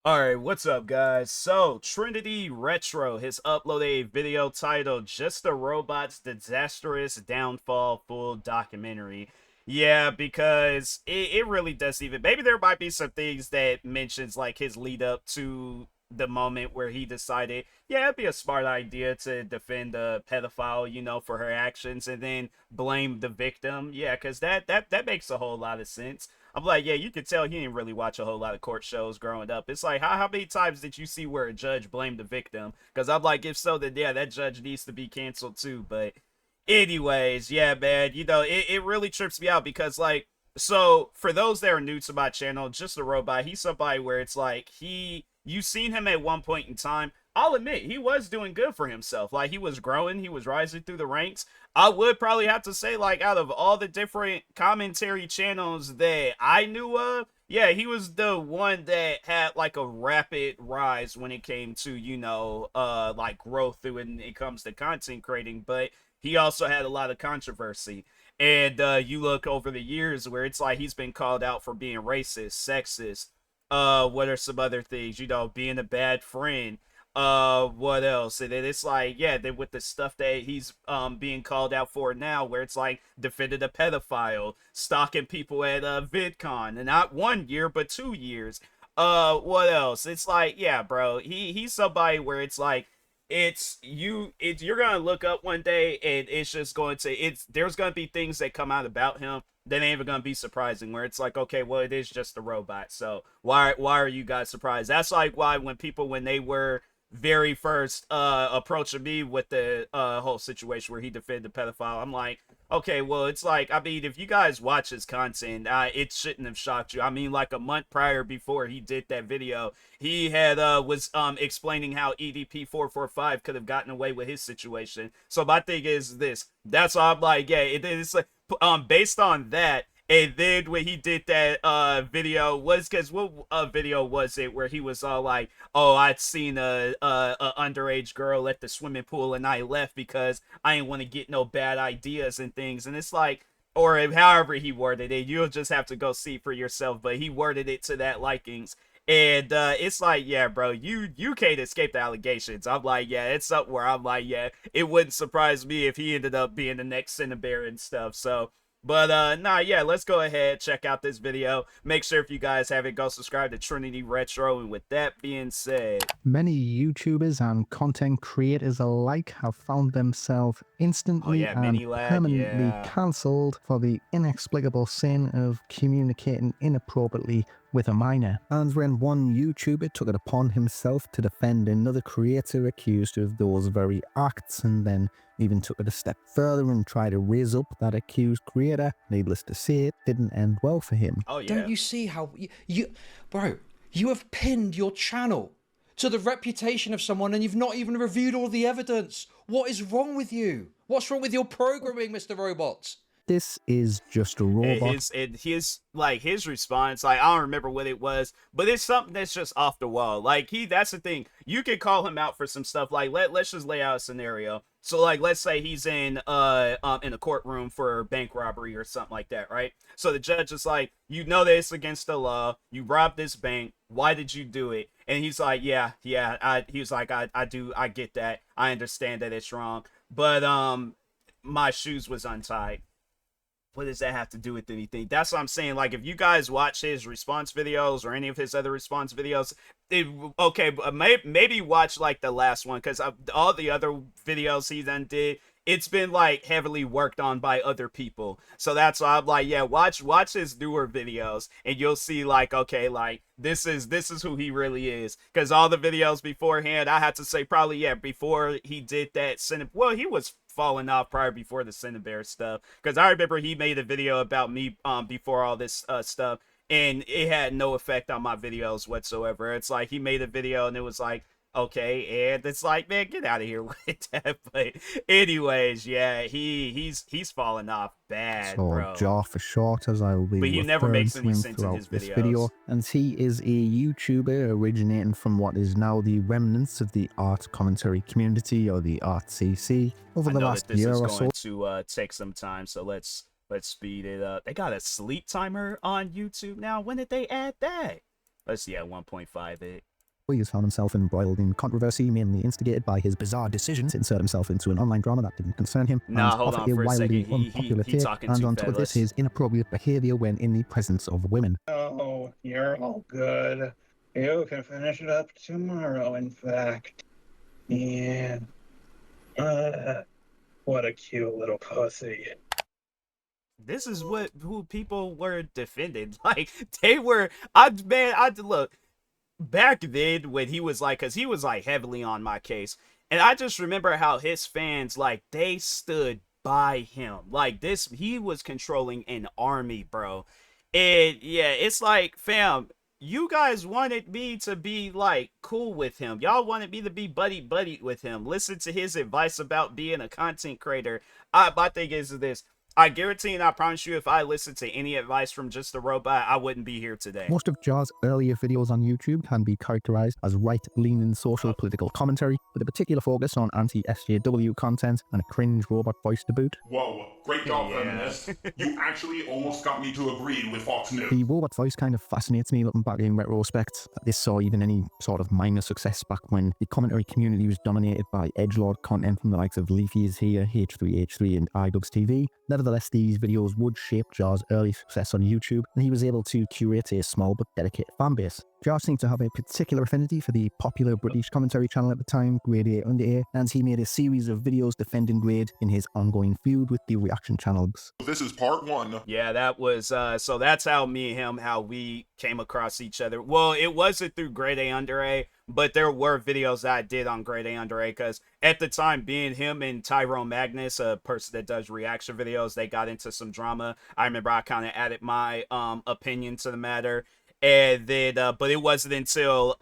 Alright, what's up guys? So, Trinity Retro has uploaded a video titled Just the Robot's Disastrous Downfall Full Documentary. Yeah, because it really does even, maybe there might be some things that mentions like his lead up to the moment where he decided, yeah, it'd be a smart idea to defend a pedophile, for her actions and then blame the victim. Yeah, because that makes a whole lot of sense. I'm like, yeah, you could tell he didn't really watch a whole lot of court shows growing up. It's like, how many times did you see where a judge blamed the victim? Because I'm like, if so, then yeah, that judge needs to be canceled too. But anyways, yeah, man, it really trips me out because, like, so for those that are new to my channel, Just a Robot, he's somebody where it's like, you've seen him at one point in time. I'll admit, he was doing good for himself. Like, he was growing, he was rising through the ranks. I would probably have to say, like, out of all the different commentary channels that I knew of, yeah, he was the one that had like a rapid rise when it came to, like growth when it comes to content creating, but he also had a lot of controversy. And you look over the years where it's like he's been called out for being racist, sexist. What are some other things? Being a bad friend. What else? And then it's like, yeah, then with the stuff that he's being called out for now, where it's like defended a pedophile, stalking people at VidCon, and not 1 year but 2 years. What else? It's like, yeah, bro, he's somebody where it's like, you're gonna look up one day and it's just going to, there's gonna be things that come out about him that ain't even gonna be surprising, where it's like, okay, well, it is just a robot, so why are you guys surprised? That's like why when they were very first approaching me with the whole situation where he defended the pedophile, I'm like, okay, well, it's like, I mean, if you guys watch his content, it shouldn't have shocked you. I mean, like a month prior, before he did that video, he had was explaining how EDP 445 could have gotten away with his situation. So my thing is this, that's why I'm like, yeah, it's like, based on that. And then when he did that video, was because what video was it where he was all like, "Oh, I'd seen a underage girl at the swimming pool and I left because I didn't want to get no bad ideas and things." And it's like, or however he worded it, you'll just have to go see for yourself. But he worded it to that likings. And it's like, yeah, bro, you can't escape the allegations. I'm like, yeah, it's something where I'm like, yeah, it wouldn't surprise me if he ended up being the next Cinnabar and stuff. So, but nah, yeah, let's go ahead, check out this video. Make sure if you guys haven't, go subscribe to Trinity Retro. And with that being said, many YouTubers and content creators alike have found themselves oh instantly yeah, and Mini Lad, permanently yeah. cancelled for the inexplicable sin of communicating inappropriately with a minor. And when one YouTuber took it upon himself to defend another creator accused of those very acts, and then even took it a step further and tried to raise up that accused creator, needless to say, it didn't end well for him. Oh yeah. Don't you see how bro, you have pinned your channel to the reputation of someone and you've not even reviewed all the evidence? What is wrong with you? What's wrong with your programming, Mr. Robots? This is just a robot. His response, like, I don't remember what it was, but it's something that's just off the wall. Like, that's the thing. You can call him out for some stuff. Like, let's just lay out a scenario. So, like, let's say he's in a courtroom for bank robbery or something like that, right? So the judge is like, that it's against the law. You robbed this bank. Why did you do it? And he's like, yeah. He was like, I get that. I understand that it's wrong, but my shoes was untied. What does that have to do with anything? That's what I'm saying. Like, if you guys watch his response videos or any of his other response videos, okay, maybe watch like the last one, because all the other videos he then did, it's been like heavily worked on by other people. So that's why I'm like, yeah, watch his newer videos and you'll see, like, okay, like this is who he really is. Because all the videos beforehand, I had to say, probably, yeah, before he did that, well, he was falling off prior, before the Cinnabar stuff, because I remember he made a video about me before all this stuff, and it had no effect on my videos whatsoever. It's like he made a video and it was like, okay, and it's like, man, get out of here with that. But anyways, yeah, he's falling off bad, So bro. Jar for short, as I will be But he never referring makes to any him sense in throughout his this videos. video, and he is a YouTuber originating from what is now the remnants of the art commentary community, or the Art CC, over I the know last that this year is or going so. to take some time, so let's speed it up. They got a sleep timer on YouTube now. When did they add that? Let's see, at 1.5 it. He has found himself embroiled in controversy, mainly instigated by his bizarre decision to insert himself into an online drama that didn't concern him, Nah, and hold offer on a for a wildly second. unpopular He take, talking and too on top of this, fast. his inappropriate behaviour when in the presence of women. Oh, you're all good. You can finish it up tomorrow, in fact. Yeah. What a cute little pussy. This is who people were defending. Like they were. I look back then when he was like, because he was like heavily on my case, and I just remember how his fans like they stood by him. Like this, he was controlling an army, bro. And yeah, it's like, fam, you guys wanted me to be like cool with him. Y'all wanted me to be buddy with him. Listen to his advice about being a content creator. My thing is this. I guarantee and I promise you, if I listened to any advice from Just a Robot, I wouldn't be here today. Most of Jar's earlier videos on YouTube can be characterized as right-leaning social political commentary, with a particular focus on anti-SJW content and a cringe robot voice to boot. Whoa, great job, feminist. You actually almost got me to agree with Fox News. The robot voice kind of fascinates me looking back in retrospect, that this saw even any sort of minor success back when the commentary community was dominated by edgelord content from the likes of Leafy is Here, H3H3 and iDubbbz TV. Nevertheless, these videos would shape Jar's early success on YouTube, and he was able to curate a small but dedicated fanbase. Jar seemed to have a particular affinity for the popular British commentary channel at the time, Grade A Under A, and he made a series of videos defending Grade in his ongoing feud with the reaction channels. This is part 1. Yeah, that was so that's how me and him, how we came across each other. Well, it wasn't through Grade A Under A, but there were videos that I did on Grade A Under A, because at the time, being him and Tyrone Magnus, a person that does reaction videos, they got into some drama. I remember I kind of added my opinion to the matter. And then but it wasn't until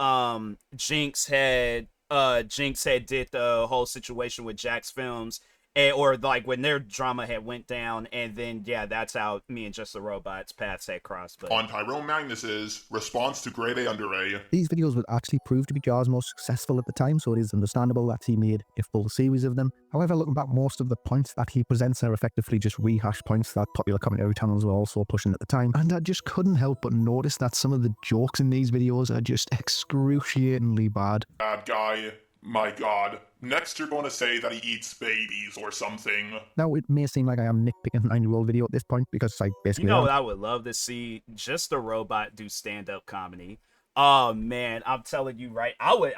Jinx had did the whole situation with Jax Films, or like when their drama had went down, and then yeah, that's how me and Just the Robot's paths had crossed. But On Tyrone Magnus's response to Grade A Under A. These videos would actually prove to be Jar's most successful at the time, so it is understandable that he made a full series of them. However, looking back, most of the points that he presents are effectively just rehashed points that popular commentary channels were also pushing at the time. And I just couldn't help but notice that some of the jokes in these videos are just excruciatingly bad. Bad guy. My god. Next you're going to say that he eats babies or something. Now, it may seem like I am nitpicking a 9-year-old video at this point, because I basically you know what I would love to see? Just a Robot do stand-up comedy. Oh man, I'm telling you, right? I would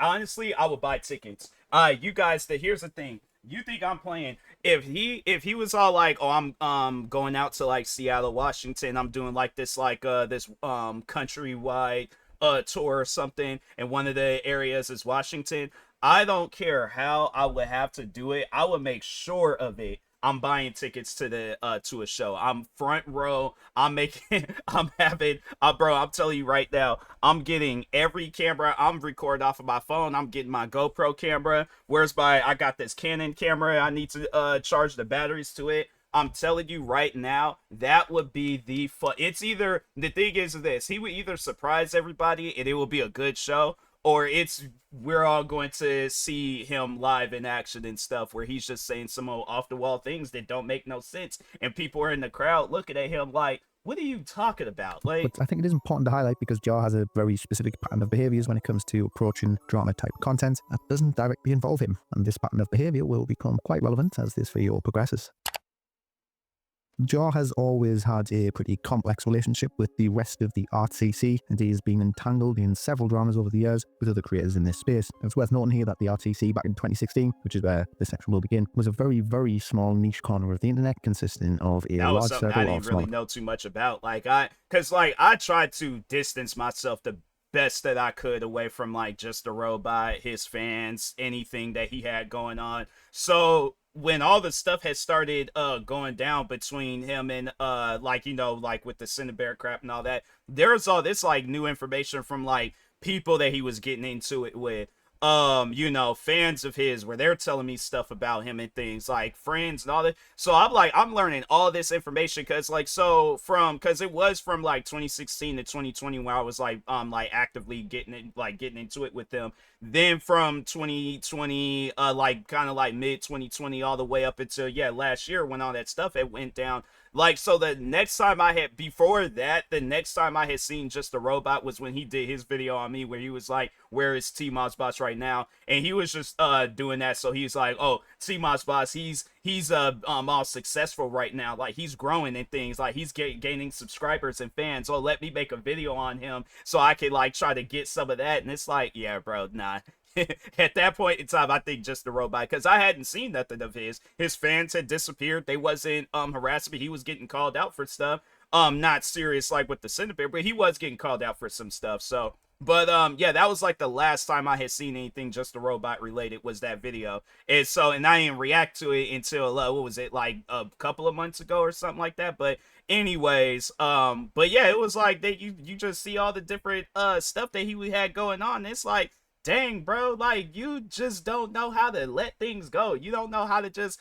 buy tickets. You guys, here's the thing. You think I'm playing? If he was all like, oh, I'm going out to like Seattle, Washington, I'm doing like this countrywide tour or something, and one of the areas is Washington, I don't care how I would have to do it. I would make sure of it. I'm buying tickets to the to a show. I'm front row. I'm making. I'm having. Bro, I'm telling you right now. I'm getting every camera. I'm recording off of my phone. I'm getting my GoPro camera. I got this Canon camera. I need to charge the batteries to it. I'm telling you right now, that would be the fun. It's either, the thing is this, he would either surprise everybody and it will be a good show, or we're all going to see him live in action and stuff where he's just saying some off the wall things that don't make no sense, and people are in the crowd looking at him like, what are you talking about? Like, but I think it is important to highlight, because Jar has a very specific pattern of behaviours when it comes to approaching drama type content that doesn't directly involve him, and this pattern of behaviour will become quite relevant as this video progresses. Jar has always had a pretty complex relationship with the rest of the RTC, and he has been entangled in several dramas over the years with other creators in this space. It's worth noting here that the RTC back in 2016, which is where this section will begin, was a very, very small niche corner of the internet consisting of a large circle I of didn't small... really know too much about. Because I tried to distance myself the best that I could away from like Just a Robot, his fans, anything that he had going on. So when all the stuff had started going down between him and like with the Cinebear crap and all that, there's all this like new information from like people that he was getting into it with, fans of his, where they're telling me stuff about him and things, like friends and all that. So I'm learning all this information because it was from like 2016 to 2020 where I was like actively getting into it with them. Then from 2020, kind of like mid 2020 all the way up until last year when all that stuff had went down, Like, so the next time I had, before that, the next time I had seen Just a Robot was when he did his video on me where he was like, where is TMossBoss right now? And he was just doing that. So he's like, oh, TMossBoss, he's all successful right now. Like, he's growing and things. Like, he's gaining subscribers and fans. So let me make a video on him so I could like try to get some of that. And it's like, yeah, bro, nah. At that point in time, I think Just a Robot, because I hadn't seen nothing of his. His fans had disappeared. They wasn't harassing me. He was getting called out for stuff. Not serious like with the Cinnabon, but he was getting called out for some stuff. So, but yeah, that was like the last time I had seen anything Just a Robot related was that video. And so, and I didn't react to it until what was it, like a couple of months ago or something like that. But anyways, but yeah, it was like that you just see all the different stuff that he had going on. It's like, dang, bro, like, you just don't know how to let things go. You don't know how to just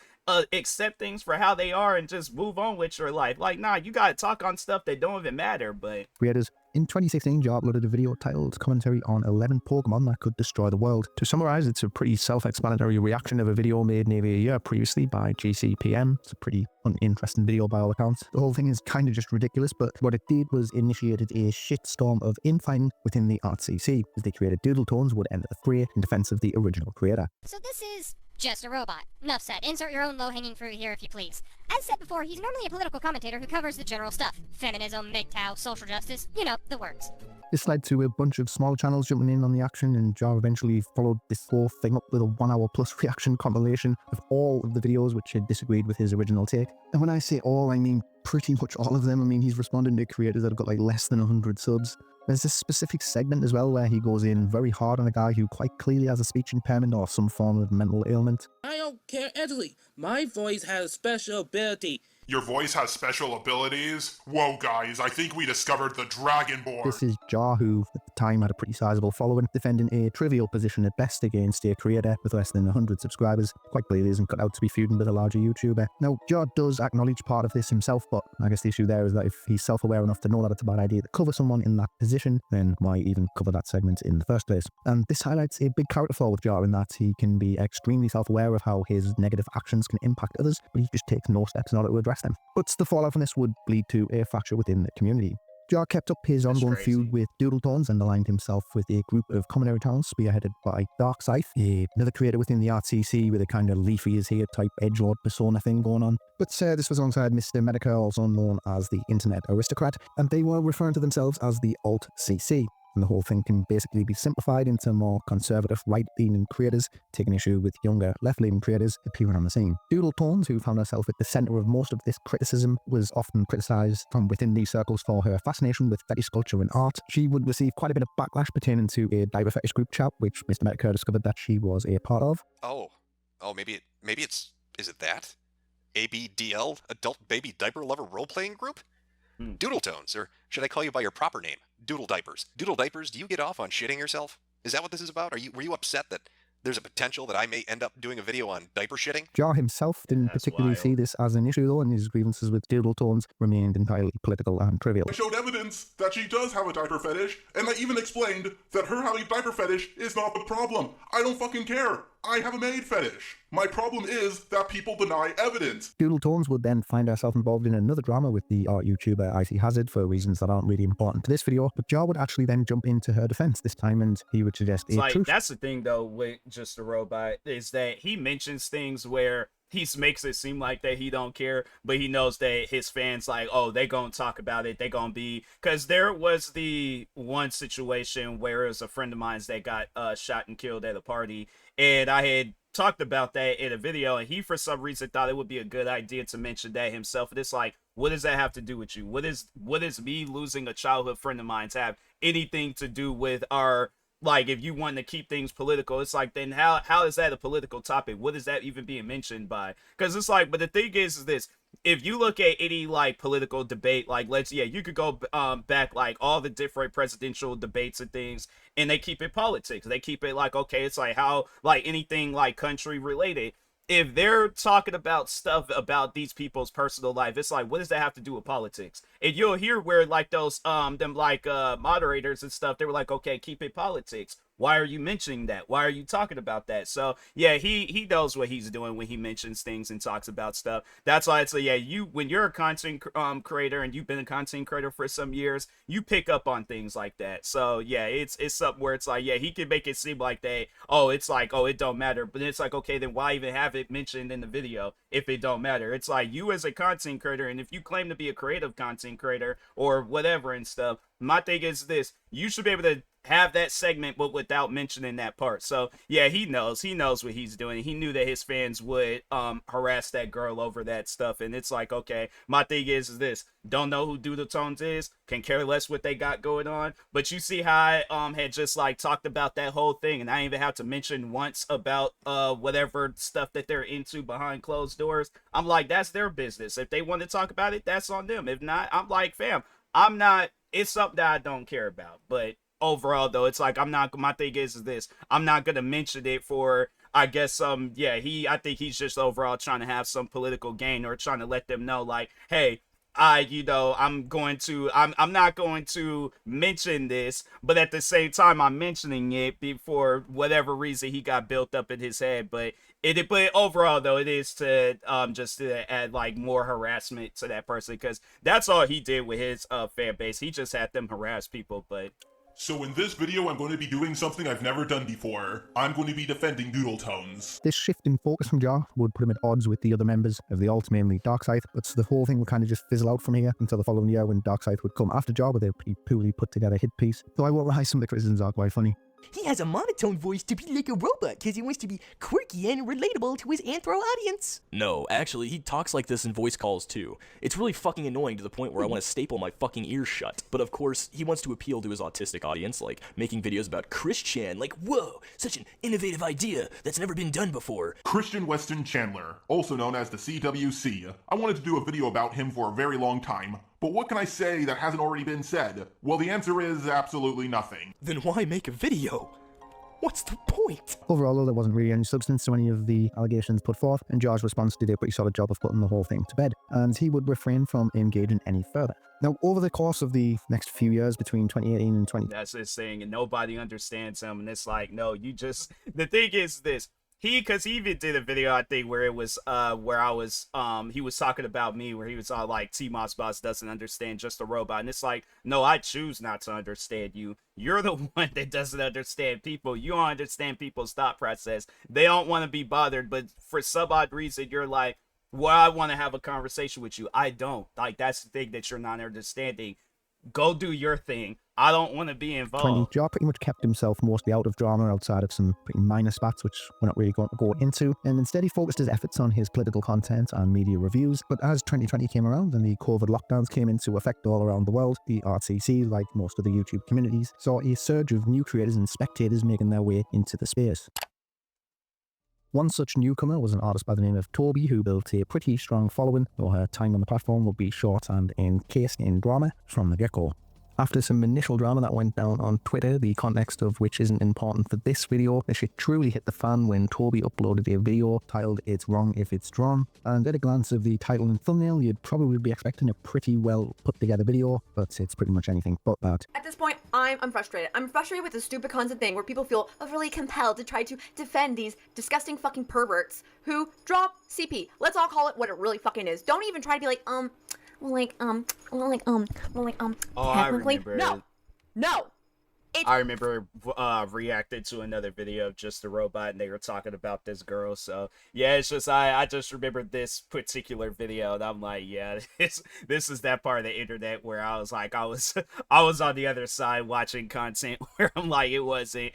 accept things for how they are and just move on with your life. Like, nah, you gotta talk on stuff that don't even matter. But Creators. In 2016, Jar uploaded a video titled Commentary on 11 Pokemon That Could Destroy the World. To summarize, it's a pretty self-explanatory reaction of a video made nearly a year previously by GCPM. It's a pretty uninteresting video by all accounts. The whole thing is kind of just ridiculous, but what it did was initiated a shitstorm of infighting within the RCC, as they created Doodle Tones would enter the fray in defense of the original creator. So this is Just a Robot. Enough said. Insert your own low-hanging fruit here if you please. As said before, he's normally a political commentator who covers the general stuff. Feminism, MGTOW, social justice, you know, the works. This led to a bunch of smaller channels jumping in on the action, and Jar eventually followed this whole thing up with a 1 hour plus reaction compilation of all of the videos which had disagreed with his original take. And when I say all, I mean pretty much all of them. I mean, he's responding to creators that have got like less than 100 subs. There's this specific segment as well where he goes in very hard on a guy who quite clearly has a speech impairment or some form of mental ailment. I don't care, Italy. My voice has special ability. Your voice has special abilities? Whoa, guys, I think we discovered the Dragonborn. This is Jar, who at the time had a pretty sizable following, defending a trivial position at best against a creator with less than 100 subscribers. Quite clearly isn't cut out to be feuding with a larger YouTuber. Now, Jar does acknowledge part of this himself, but I guess the issue there is that if he's self-aware enough to know that it's a bad idea to cover someone in that position, then why even cover that segment in the first place? And this highlights a big character flaw with Jar in that he can be extremely self-aware of how his negative actions can impact others, but he just takes no steps in order to address them. But the fallout from this would lead to a fracture within the community. Jar kept up his ongoing feud with Doodle Tones and aligned himself with a group of commentary channels spearheaded by Dark Scythe, another creator within the RTC with a kind of leafy is here type edgelord persona thing going on. But this was alongside Mr. Medica, also known as the Internet Aristocrat, and they were referring to themselves as the Alt-CC. And the whole thing can basically be simplified into more conservative right-leaning creators taking issue with younger left-leaning creators appearing on the scene. Doodle Tones, who found herself at the centre of most of this criticism, was often criticised from within these circles for her fascination with fetish culture and art. She would receive quite a bit of backlash pertaining to a diaper fetish group chat, which Mr. Medicare discovered that she was a part of. Maybe is it that? ABDL, Adult Baby Diaper Lover Role-Playing Group? Doodle Tones, or should I call you by your proper name? Doodle Diapers. Doodle Diapers, do you get off on shitting yourself? Is that what this is about? Were you upset that there's a potential that I may end up doing a video on diaper shitting? Jar himself didn't particularly see this as an issue though, and his grievances with Doodle Tones remained entirely political and trivial. I showed evidence that she does have a diaper fetish, and I even explained that her having a diaper fetish is not the problem. I don't fucking care. I have a maid fetish. My problem is that people deny evidence. Doodle Tones would then find herself involved in another drama with the art YouTuber Icy Hazard for reasons that aren't really important to this video, but Jar would actually then jump into her defense this time, and he would suggest a truth. That's the thing though with Just a Robot, is that he mentions things where he makes it seem like that he don't care, but he knows that his fans like, oh, they gonna talk about it, they gonna be, because there was the one situation where it was a friend of mine that got shot and killed at a party, and I had talked about that in a video, and he for some reason thought it would be a good idea to mention that himself. And it's like, what does that have to do with you? What is me losing a childhood friend of mine to have anything to do with our, like, if you want to keep things political? It's like, then how is that a political topic? What is that even being mentioned by? Because it's like, but the thing is this, if you look at any like political debate, like you could go back like all the different presidential debates and things, and they keep it politics. They keep it like, okay, it's like how, like anything like country related, if they're talking about stuff about these people's personal life, it's like, what does that have to do with politics? And you'll hear where like those them like moderators and stuff, they were like, okay, keep it politics. why are you mentioning that? Why are you talking about that? So yeah, he knows what he's doing when he mentions things and talks about stuff. That's why it's like, yeah, when you're a content creator and you've been a content creator for some years, you pick up on things like that. So yeah, it's something where it's like, yeah, he can make it seem like they, oh, it's like, oh, it don't matter, but it's like, okay, then why even have it mentioned in the video if it don't matter? It's like, you as a content creator, and if you claim to be a creative content creator or whatever and stuff, my thing is this: you should be able to have that segment but without mentioning that part. So yeah, he knows what he's doing. He knew that his fans would harass that girl over that stuff, and it's like, okay, my thing is this: don't know who Doodle Tones is, can care less what they got going on. But you see how I had just like talked about that whole thing, and I didn't even have to mention once about whatever stuff that they're into behind closed doors. I'm like, that's their business. If they want to talk about it, that's on them. If not, I'm like, fam, I'm not, it's something that I don't care about. But overall though, it's like, I'm not, my thing is this: I'm not gonna mention it for, I guess, yeah, I think he's just overall trying to have some political gain, or trying to let them know like, hey, I'm not going to mention this, but at the same time I'm mentioning it for whatever reason he got built up in his head. But overall though, it is to just to add like more harassment to that person, because that's all he did with his fan base. He just had them harass people. But so in this video, I'm going to be doing something I've never done before. I'm going to be defending Doodle Tones. This shift in focus from Jar would put him at odds with the other members of the alt, mainly Darkseid, but the whole thing would kind of just fizzle out from here until the following year when Darkseid would come after Jar with a pretty poorly put together hit piece. So I won't lie, some of the criticisms are quite funny. He has a monotone voice to be like a robot because he wants to be quirky and relatable to his anthro audience. No, actually, he talks like this in voice calls too. It's really fucking annoying to the point where I want to staple my fucking ears shut. But of course, he wants to appeal to his autistic audience, like making videos about Christian, like, whoa, such an innovative idea that's never been done before. Christian Weston Chandler, also known as the CWC. I wanted to do a video about him for a very long time. But what can I say that hasn't already been said? Well, the answer is absolutely nothing. Then why make a video? What's the point? Overall, though, there wasn't really any substance to any of the allegations put forth, and Jar's response did a pretty solid job of putting the whole thing to bed, and he would refrain from engaging any further. Now, over the course of the next few years between 2018 and 20... That's his thing, and nobody understands him, and it's like, no, you just... The thing is this: because he even did a video, I think, where it was, where I was, he was talking about me, where he was all like, TMossBoss doesn't understand Just a Robot. And it's like, no, I choose not to understand you. You're the one that doesn't understand people. You don't understand people's thought process. They don't want to be bothered, but for some odd reason, you're like, well, I want to have a conversation with you. I don't. Like, that's the thing that you're not understanding. Go do your thing. I don't want to be involved. Jar pretty much kept himself mostly out of drama outside of some pretty minor spats, which we're not really going to go into, and instead he focused his efforts on his political content and media reviews. But as 2020 came around and the COVID lockdowns came into effect all around the world, the RTC, like most of the YouTube communities, saw a surge of new creators and spectators making their way into the space. One such newcomer was an artist by the name of Toby, who built a pretty strong following, though her time on the platform would be short and encased in drama from the get-go. After some initial drama that went down on Twitter, the context of which isn't important for this video, the shit truly hit the fan when Toby uploaded a video titled "It's Wrong If It's Drawn," and at a glance of the title and thumbnail, you'd probably be expecting a pretty well put together video, but it's pretty much anything but that. At this point, I'm frustrated. I'm frustrated with this stupid constant thing where people feel overly compelled to try to defend these disgusting fucking perverts who drop CP. Let's all call it what it really fucking is. Don't even try to be like, I remember. No. I remember reacted to another video of Just a Robot, and they were talking about this girl. So yeah, it's just I just remember this particular video, and I'm like, yeah, this is that part of the internet where I was like, I was on the other side watching content where I'm like, it wasn't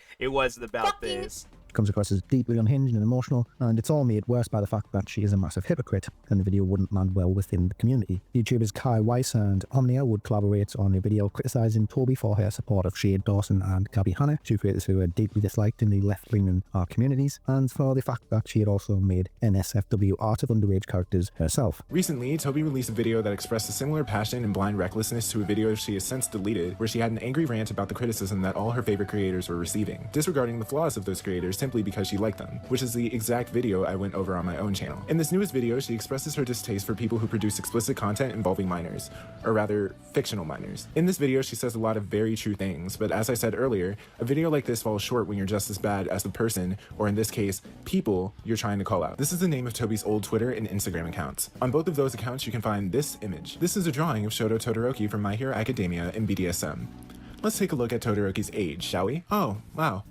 about this. Comes across as deeply unhinged and emotional, and it's all made worse by the fact that she is a massive hypocrite, and the video wouldn't land well within the community. YouTubers Kai Weiss and Omnia would collaborate on a video criticising Toby for her support of Shade Dawson and Gabby Hanna, two creators who are deeply disliked in the left-wing and our communities, and for the fact that she had also made NSFW art of underage characters herself. Recently, Toby released a video that expressed a similar passion and blind recklessness to a video she has since deleted, where she had an angry rant about the criticism that all her favorite creators were receiving. Disregarding the flaws of those creators, simply because she liked them, which is the exact video I went over on my own channel. In this newest video, she expresses her distaste for people who produce explicit content involving minors, or rather, fictional minors. In this video, she says a lot of very true things, but as I said earlier, a video like this falls short when you're just as bad as the person, or in this case, people, you're trying to call out. This is the name of Toby's old Twitter and Instagram accounts. On both of those accounts, you can find this image. This is a drawing of Shoto Todoroki from My Hero Academia and BDSM. Let's take a look at Todoroki's age, shall we? Oh, wow.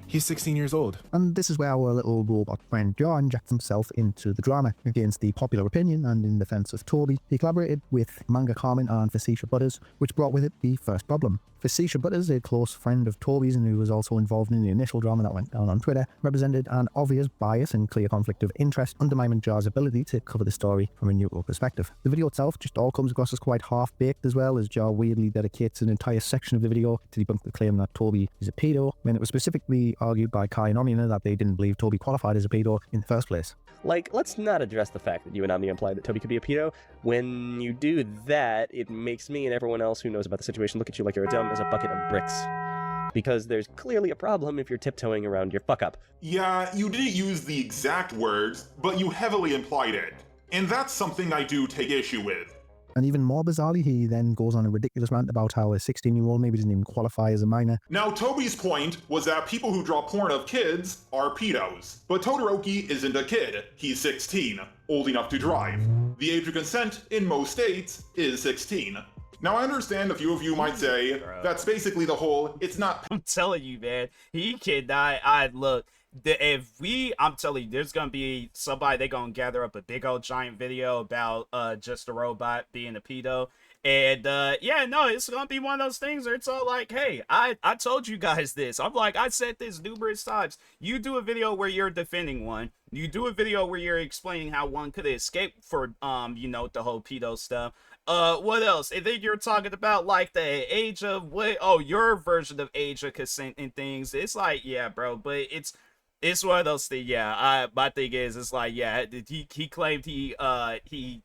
He's 16 years old. And this is where our little robot friend Jar injects himself into the drama. Against the popular opinion and in defense of Toby, he collaborated with Manga Carmen and Facetious Butters, which brought with it the first problem. Facetious Butters, a close friend of Toby's and who was also involved in the initial drama that went down on Twitter, represented an obvious bias and clear conflict of interest, undermining Jar's ability to cover the story from a neutral perspective. The video itself just all comes across as quite half-baked, as well as Jar weirdly dedicates an entire section of the video to debunk the claim that Toby is a pedo, when it was specifically argued by Kai and Omina that they didn't believe Toby qualified as a pedo in the first place. Like, let's not address the fact that you and Omni implied that Toby could be a pedo. When you do that, it makes me and everyone else who knows about the situation look at you like you're dumb as a bucket of bricks. Because there's clearly a problem if you're tiptoeing around your fuck-up. Yeah, you didn't use the exact words, but you heavily implied it. And that's something I do take issue with. And even more bizarrely, he then goes on a ridiculous rant about how a 16-year-old maybe doesn't even qualify as a minor. Now, Toby's point was that people who draw porn of kids are pedos. But Todoroki isn't a kid. He's 16, old enough to drive. The age of consent in most states is 16. Now, I understand a few of you might say, that's basically the whole, it's not... I'm telling you, man, he cannot, look, I'm telling you, there's gonna be somebody, they gonna gather up a big old giant video about just a robot being a pedo, and yeah, no, it's gonna be one of those things where it's all like, hey, I told you guys this. I'm like, I said this numerous times. You do a video where you're defending one, you do a video where you're explaining how one could escape for you know, the whole pedo stuff. What else? And then you're talking about like the age of what? Oh, your version of age of consent and things. It's like, yeah, bro, but it's one of those things. Yeah, my thing is, it's like, yeah, he claimed he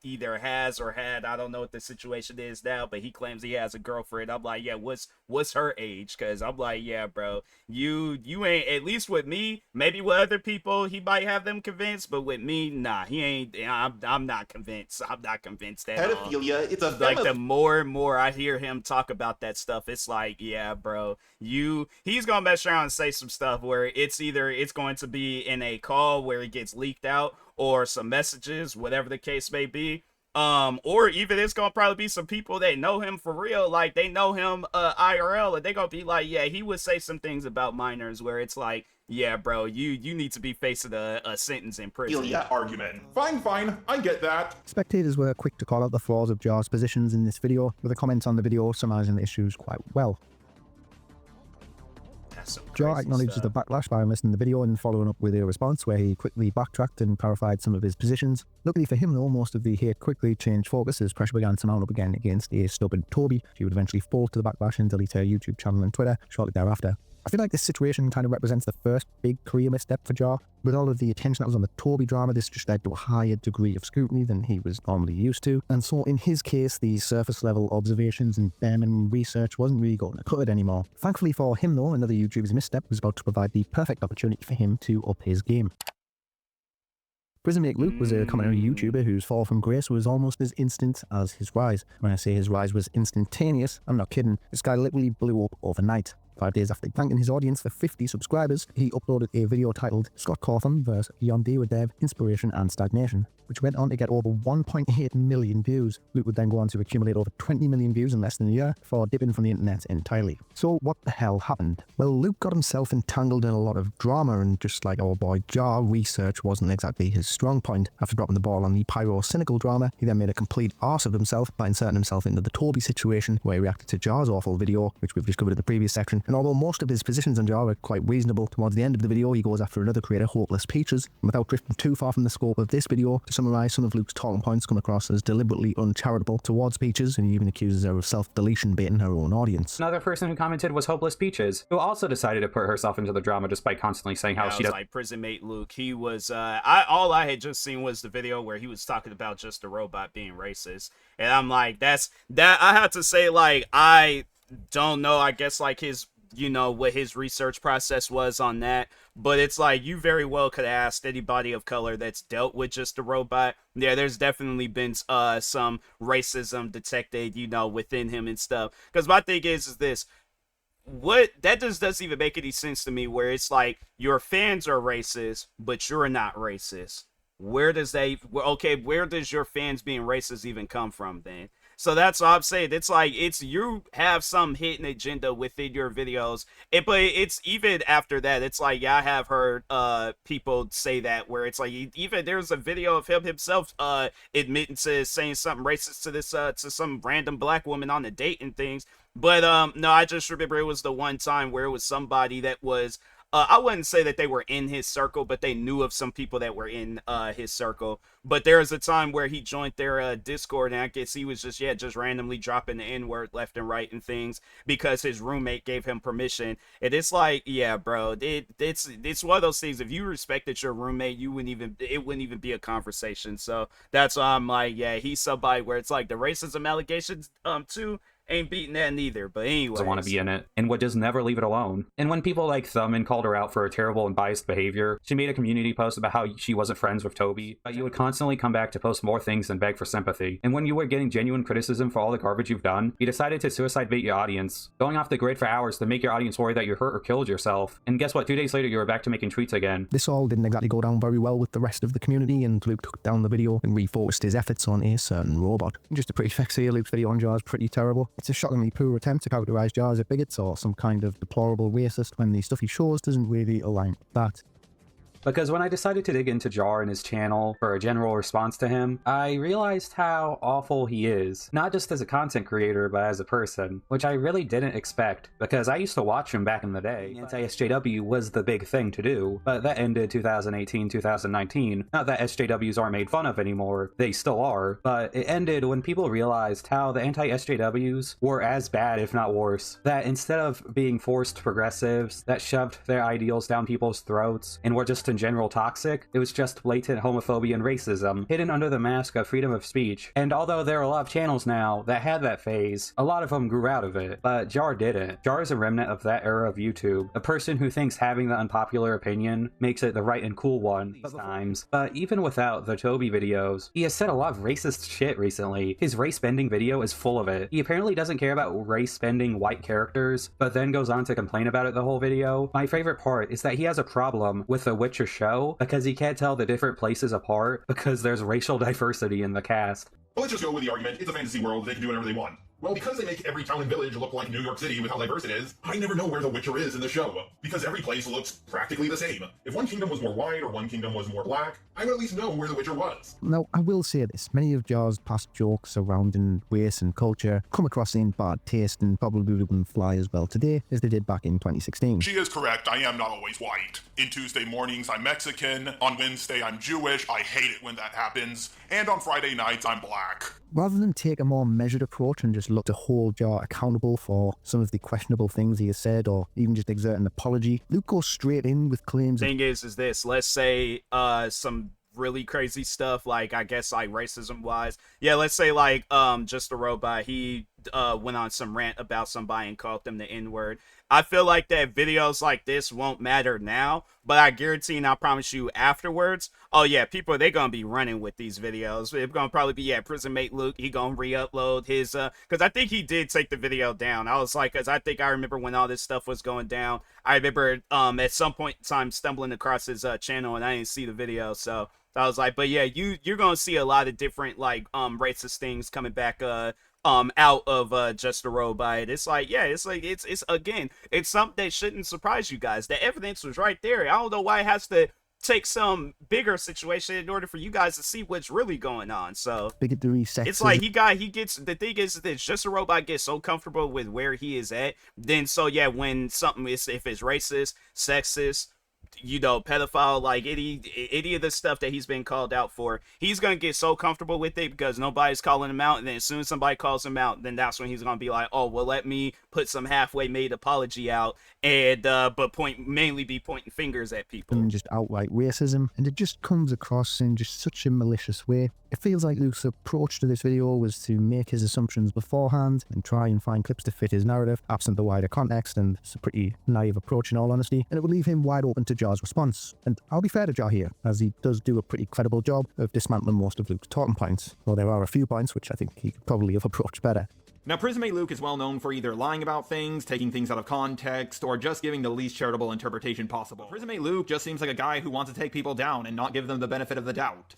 either has or had, I don't know what the situation is now, but he claims he has a girlfriend. I'm like, yeah, what's her age? Because I'm like, yeah, bro, you ain't, at least with me, maybe with other people he might have them convinced, but with me, nah, he ain't. I'm not convinced. I'm not convinced at all. Pedophilia, it's a like the more and more I hear him talk about that stuff, it's like, yeah, bro, he's gonna mess around and say some stuff where it's going to be in a call where it gets leaked out, or some messages, whatever the case may be, or even it's gonna probably be some people that know him for real, like they know him IRL, and they gonna be like, yeah, he would say some things about minors where it's like, yeah, bro, you need to be facing a sentence in prison. Yeah, argument. Fine, I get that. Spectators were quick to call out the flaws of Jar's positions in this video, with the comments on the video summarizing the issues quite well. Jar acknowledges the backlash by listing the video and following up with a response where he quickly backtracked and clarified some of his positions. Luckily for him though, most of the hate quickly changed focus as pressure began to mount up again against a stubborn Toby. She would eventually fall to the backlash and delete her YouTube channel and Twitter shortly thereafter. I feel like this situation kind of represents the first big career misstep for Jar. With all of the attention that was on the Toby drama, this just led to a higher degree of scrutiny than he was normally used to. And so in his case, the surface level observations and bare minimum research wasn't really going to cut it anymore. Thankfully for him though, another YouTuber's misstep was about to provide the perfect opportunity for him to up his game. Prisonmake Luke was a commentary YouTuber whose fall from grace was almost as instant as his rise. When I say his rise was instantaneous, I'm not kidding. This guy literally blew up overnight. 5 days after thanking his audience for 50 subscribers, he uploaded a video titled Scott Cawthon vs. Yondewa Dev, Inspiration and Stagnation, which went on to get over 1.8 million views. Luke would then go on to accumulate over 20 million views in less than a year before dipping from the internet entirely. So what the hell happened? Well, Luke got himself entangled in a lot of drama, and just like our boy Jar, research wasn't exactly his strong point. After dropping the ball on the pyro-cynical drama, he then made a complete arse of himself by inserting himself into the Toby situation, where he reacted to Jar's awful video, which we've discovered in the previous section. And although most of his positions on Jar are quite reasonable, towards the end of the video he goes after another creator, Hopeless Peaches. And without drifting too far from the scope of this video, to summarise, some of Luke's talking points come across as deliberately uncharitable towards Peaches, and he even accuses her of self-deletion baiting her own audience. Another person who commented was Hopeless Peaches, who also decided to put herself into the drama just by constantly saying how she does. Like Prisonmate Luke, he was all I had just seen was the video where he was talking about just a robot being racist, and I'm like, that I have to say, like, I don't know, I guess like his you know, what his research process was on that. But it's like, you very well could ask anybody of color that's dealt with Just a Robot. Yeah, there's definitely been some racism detected, you know, within him and stuff. Because my thing is this, what that just doesn't even make any sense to me, where it's like your fans are racist but you're not racist. Where does your fans being racist even come from then? So that's what I'm saying. It's like, it's, you have some hidden agenda within your videos. But it's even after that, it's like, yeah, I have heard people say that, where it's like, even there's a video of him himself admitting to saying something racist to this to some random black woman on a date and things. But no, I just remember it was the one time where it was somebody that was, I wouldn't say that they were in his circle, but they knew of some people that were in his circle. But there was a time where he joined their Discord, and I guess he was just randomly dropping the N-word left and right and things because his roommate gave him permission. And it's like, yeah, bro, it's one of those things. If you respected your roommate, it wouldn't even be a conversation. So that's why I'm like, yeah, he's somebody where it's like the racism allegations too ain't beating that neither. But anyway, doesn't want to be in it and would just never leave it alone. And when people like Thummin called her out for her terrible and biased behavior, she made a community post about how she wasn't friends with Toby, but you would constantly come back to post more things and beg for sympathy. And when you were getting genuine criticism for all the garbage you've done, you decided to suicide bait your audience, going off the grid for hours to make your audience worry that you hurt or killed yourself. And guess what? 2 days later, you were back to making tweets again. This all didn't exactly go down very well with the rest of the community, and Luke took down the video and refocused his efforts on a certain robot. Just a pretty fact here, Luke's video on Jar is pretty terrible. It's a shockingly poor attempt to characterize Jar as a bigot or some kind of deplorable racist when the stuff he shows doesn't really align with that. Because when I decided to dig into Jar and his channel for a general response to him, I realized how awful he is, not just as a content creator, but as a person, which I really didn't expect, because I used to watch him back in the day. Anti-SJW was the big thing to do, but that ended 2018, 2019. Not that SJWs aren't made fun of anymore, they still are, but it ended when people realized how the anti-SJWs were as bad, if not worse. That instead of being forced progressives that shoved their ideals down people's throats and were just in general toxic, it was just blatant homophobia and racism hidden under the mask of freedom of speech. And although there are a lot of channels now that had that phase, a lot of them grew out of it, but Jar didn't. Jar is a remnant of that era of YouTube, a person who thinks having the unpopular opinion makes it the right and cool one these times. But even without the Toby videos, he has said a lot of racist shit recently. His race bending video is full of it. He apparently doesn't care about race bending white characters, but then goes on to complain about it the whole video. My favorite part is that he has a problem with the Witcher show because he can't tell the different places apart because there's racial diversity in the cast. Let's just go with the argument, it's a fantasy world, they can do whatever they want. Well, because they make every town and village look like New York City with how diverse it is, I never know where the Witcher is in the show, because every place looks practically the same. If one kingdom was more white or one kingdom was more black, I would at least know where the Witcher was. Now, I will say this, many of Jar's past jokes surrounding race and culture come across in bad taste and probably wouldn't fly as well today as they did back in 2016. She is correct, I am not always white. In Tuesday mornings, I'm Mexican. On Wednesday, I'm Jewish. I hate it when that happens. And on Friday nights, I'm black. Rather than take a more measured approach and just look to hold Jar accountable for some of the questionable things he has said, or even just exert an apology, Luke goes straight in with claims. Thing is this, let's say some really crazy stuff, like I guess like racism wise, yeah, let's say like Just a Robot, he went on some rant about somebody and called them the N-word. I feel like that videos like this won't matter now, but I guarantee and I promise you afterwards, oh yeah, people, they gonna be running with these videos. It's gonna probably be, yeah, Prison Mate Luke, he gonna re-upload his, because I think he did take the video down. I was like, because I think I remember when all this stuff was going down, I remember at some point in time stumbling across his channel and I didn't see the video, so I was like, but yeah, you're gonna see a lot of different like racist things coming back out of Just a Robot. It's like, yeah, it's like it's again, it's something that shouldn't surprise you guys. The evidence was right there. I don't know why it has to take some bigger situation in order for you guys to see what's really going on. So bigotry, sexism. It's like he gets, the thing is that Just a Robot gets so comfortable with where he is at, then so yeah, when something is, if it's racist, sexist, you know, pedophile, like any of the stuff that he's been called out for, he's gonna get so comfortable with it because nobody's calling him out, and then as soon as somebody calls him out, then that's when he's gonna be like, oh well, let me put some halfway made apology out and but mainly be pointing fingers at people. And just outright racism, and it just comes across in just such a malicious way. It feels like Luke's approach to this video was to make his assumptions beforehand and try and find clips to fit his narrative, absent the wider context, and it's a pretty naive approach in all honesty, and it would leave him wide open to Jar's response. And I'll be fair to Jar here, as he does do a pretty credible job of dismantling most of Luke's talking points, though there are a few points which I think he could probably have approached better. Now, Prismate Luke is well known for either lying about things, taking things out of context, or just giving the least charitable interpretation possible. Prismate Luke just seems like a guy who wants to take people down and not give them the benefit of the doubt.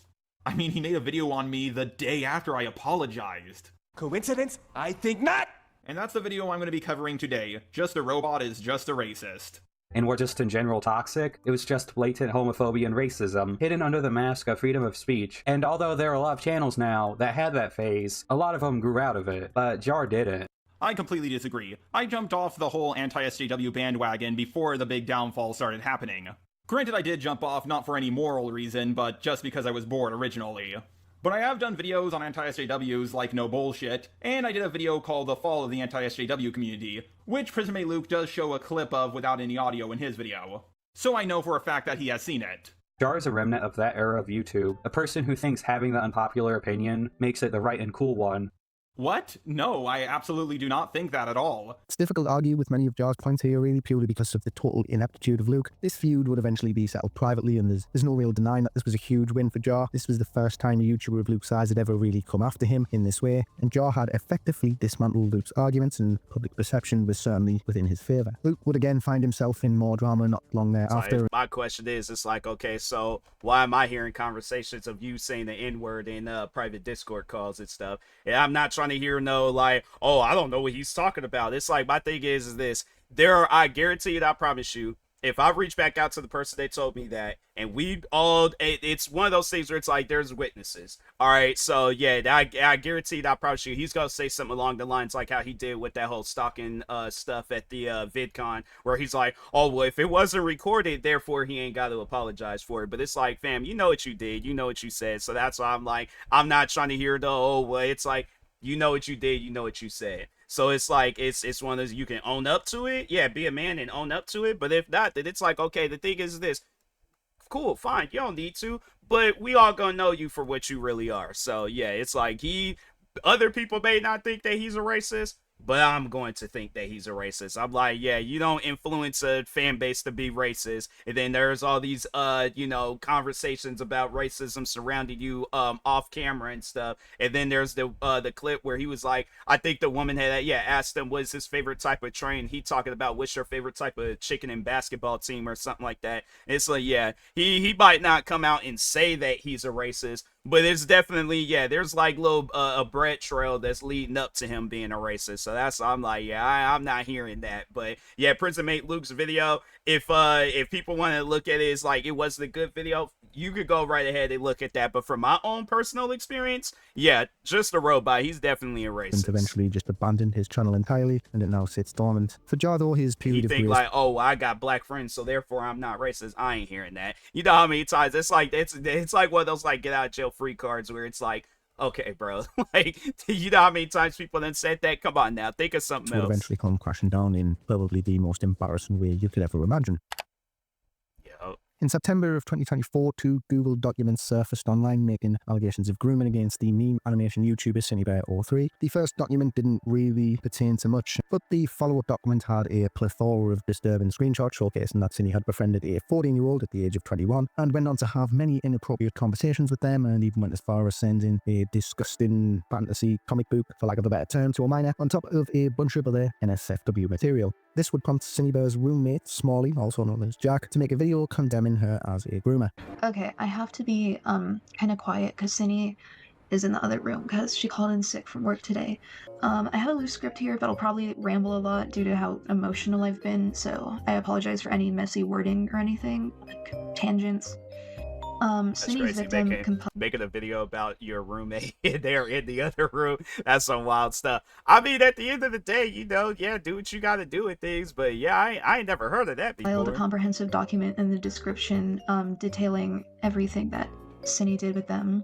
I mean, he made a video on me the day after I apologized. Coincidence? I think not! And that's the video I'm going to be covering today. Just a Robot is just a racist. And we're just in general toxic. It was just blatant homophobia and racism, hidden under the mask of freedom of speech. And although there are a lot of channels now that had that phase, a lot of them grew out of it, but Jar didn't. I completely disagree. I jumped off the whole anti-SJW bandwagon before the big downfall started happening. Granted, I did jump off not for any moral reason, but just because I was bored originally. But I have done videos on anti-SJWs like No Bullshit, and I did a video called The Fall of the Anti-SJW Community, which Prismate Luke does show a clip of without any audio in his video. So I know for a fact that he has seen it. Jar is a remnant of that era of YouTube, a person who thinks having the unpopular opinion makes it the right and cool one. What? No, I absolutely do not think that at all. It's difficult to argue with many of Jar's points here, really, purely because of the total ineptitude of Luke. This feud would eventually be settled privately, and there's no real denying that this was a huge win for Jar. This was the first time a YouTuber of Luke's size had ever really come after him in this way, and Jar had effectively dismantled Luke's arguments, and public perception was certainly within his favour. Luke would again find himself in more drama not long thereafter. My question is, it's like, okay, so why am I hearing conversations of you saying the N-word in private Discord calls and stuff? And I'm not trying to hear no, like, oh, I don't know what he's talking about. It's like, my thing is this. I guarantee you, I promise you, if I reach back out to the person that told me that, and we all, it's one of those things where it's like, there's witnesses. All right, so yeah, I guarantee you, I promise you, he's going to say something along the lines like how he did with that whole stalking stuff at the VidCon, where he's like, oh, well, if it wasn't recorded, therefore he ain't got to apologize for it. But it's like, fam, you know what you did, you know what you said. So that's why I'm like, I'm not trying to hear the, oh, well, it's like, you know what you did, you know what you said. So it's like, it's one of those, you can own up to it. Yeah, be a man and own up to it. But if not, then it's like, okay, the thing is this. Cool, fine, you don't need to. But we all gonna know you for what you really are. So yeah, it's like other people may not think that he's a racist, but I'm going to think that he's a racist. I'm like, yeah, you don't influence a fan base to be racist. And then there's all these, conversations about racism surrounding you off camera and stuff. And then there's the clip where he was like, I think the woman had asked him what's his favorite type of train. He talking about what's your favorite type of chicken and basketball team or something like that. It's like, yeah, he might not come out and say that he's a racist, but it's definitely, there's like little a bread trail that's leading up to him being a racist. So that's, I'm like, I'm not hearing that. But yeah, Prismate Luke's video, if people want to look at it as like it wasn't a good video, you could go right ahead and look at that. But from my own personal experience, yeah, just a robot. He's definitely a racist. And eventually just abandoned his channel entirely, and it now sits dormant. For Jar, though, his period of grace, like, oh, I got black friends, so therefore I'm not racist. I ain't hearing that. You know how many times it's like it's like one of those like get out of jail free cards where it's like, okay, bro, like, you know how many times people then said that? Come on now, think of something else. Would eventually come crashing down in probably the most embarrassing way you could ever imagine. In September of 2024, 2 Google documents surfaced online making allegations of grooming against the meme animation YouTuber CineBear03. The first document didn't really pertain to much, but the follow-up document had a plethora of disturbing screenshots showcasing that Cine had befriended a 14-year-old at the age of 21 and went on to have many inappropriate conversations with them, and even went as far as sending a disgusting fantasy comic book, for lack of a better term, to a minor, on top of a bunch of other NSFW material. This would prompt CineBear's roommate, Smalley, also known as Jack, to make a video condemning her as a groomer. Okay, I have to be kind of quiet because Cine is in the other room because she called in sick from work today. I have a loose script here, but I'll probably ramble a lot due to how emotional I've been, so I apologize for any messy wording or anything, like tangents. Cine's victim making a video about your roommate there in the other room. That's some wild stuff. I mean, at the end of the day, do what you got to do with things. But yeah, I ain't never heard of that before. Filed a comprehensive document in the description detailing everything that Cine did with them.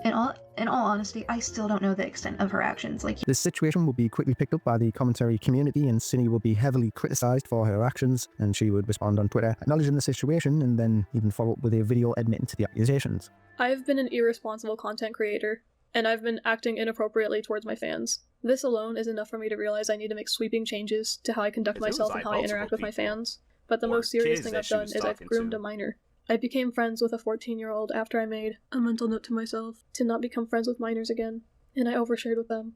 In all honesty, I still don't know the extent of her actions. Like, This situation would be quickly picked up by the commentary community, and Cindy would be heavily criticised for her actions, and she would respond on Twitter acknowledging the situation and then even follow up with a video admitting to the accusations. I've been an irresponsible content creator, and I've been acting inappropriately towards my fans. This alone is enough for me to realize I need to make sweeping changes to how I conduct myself and how I interact with my fans. But the most serious thing I've done is I've groomed a minor. I became friends with a 14-year-old after I made a mental note to myself to not become friends with minors again, and I overshared with them.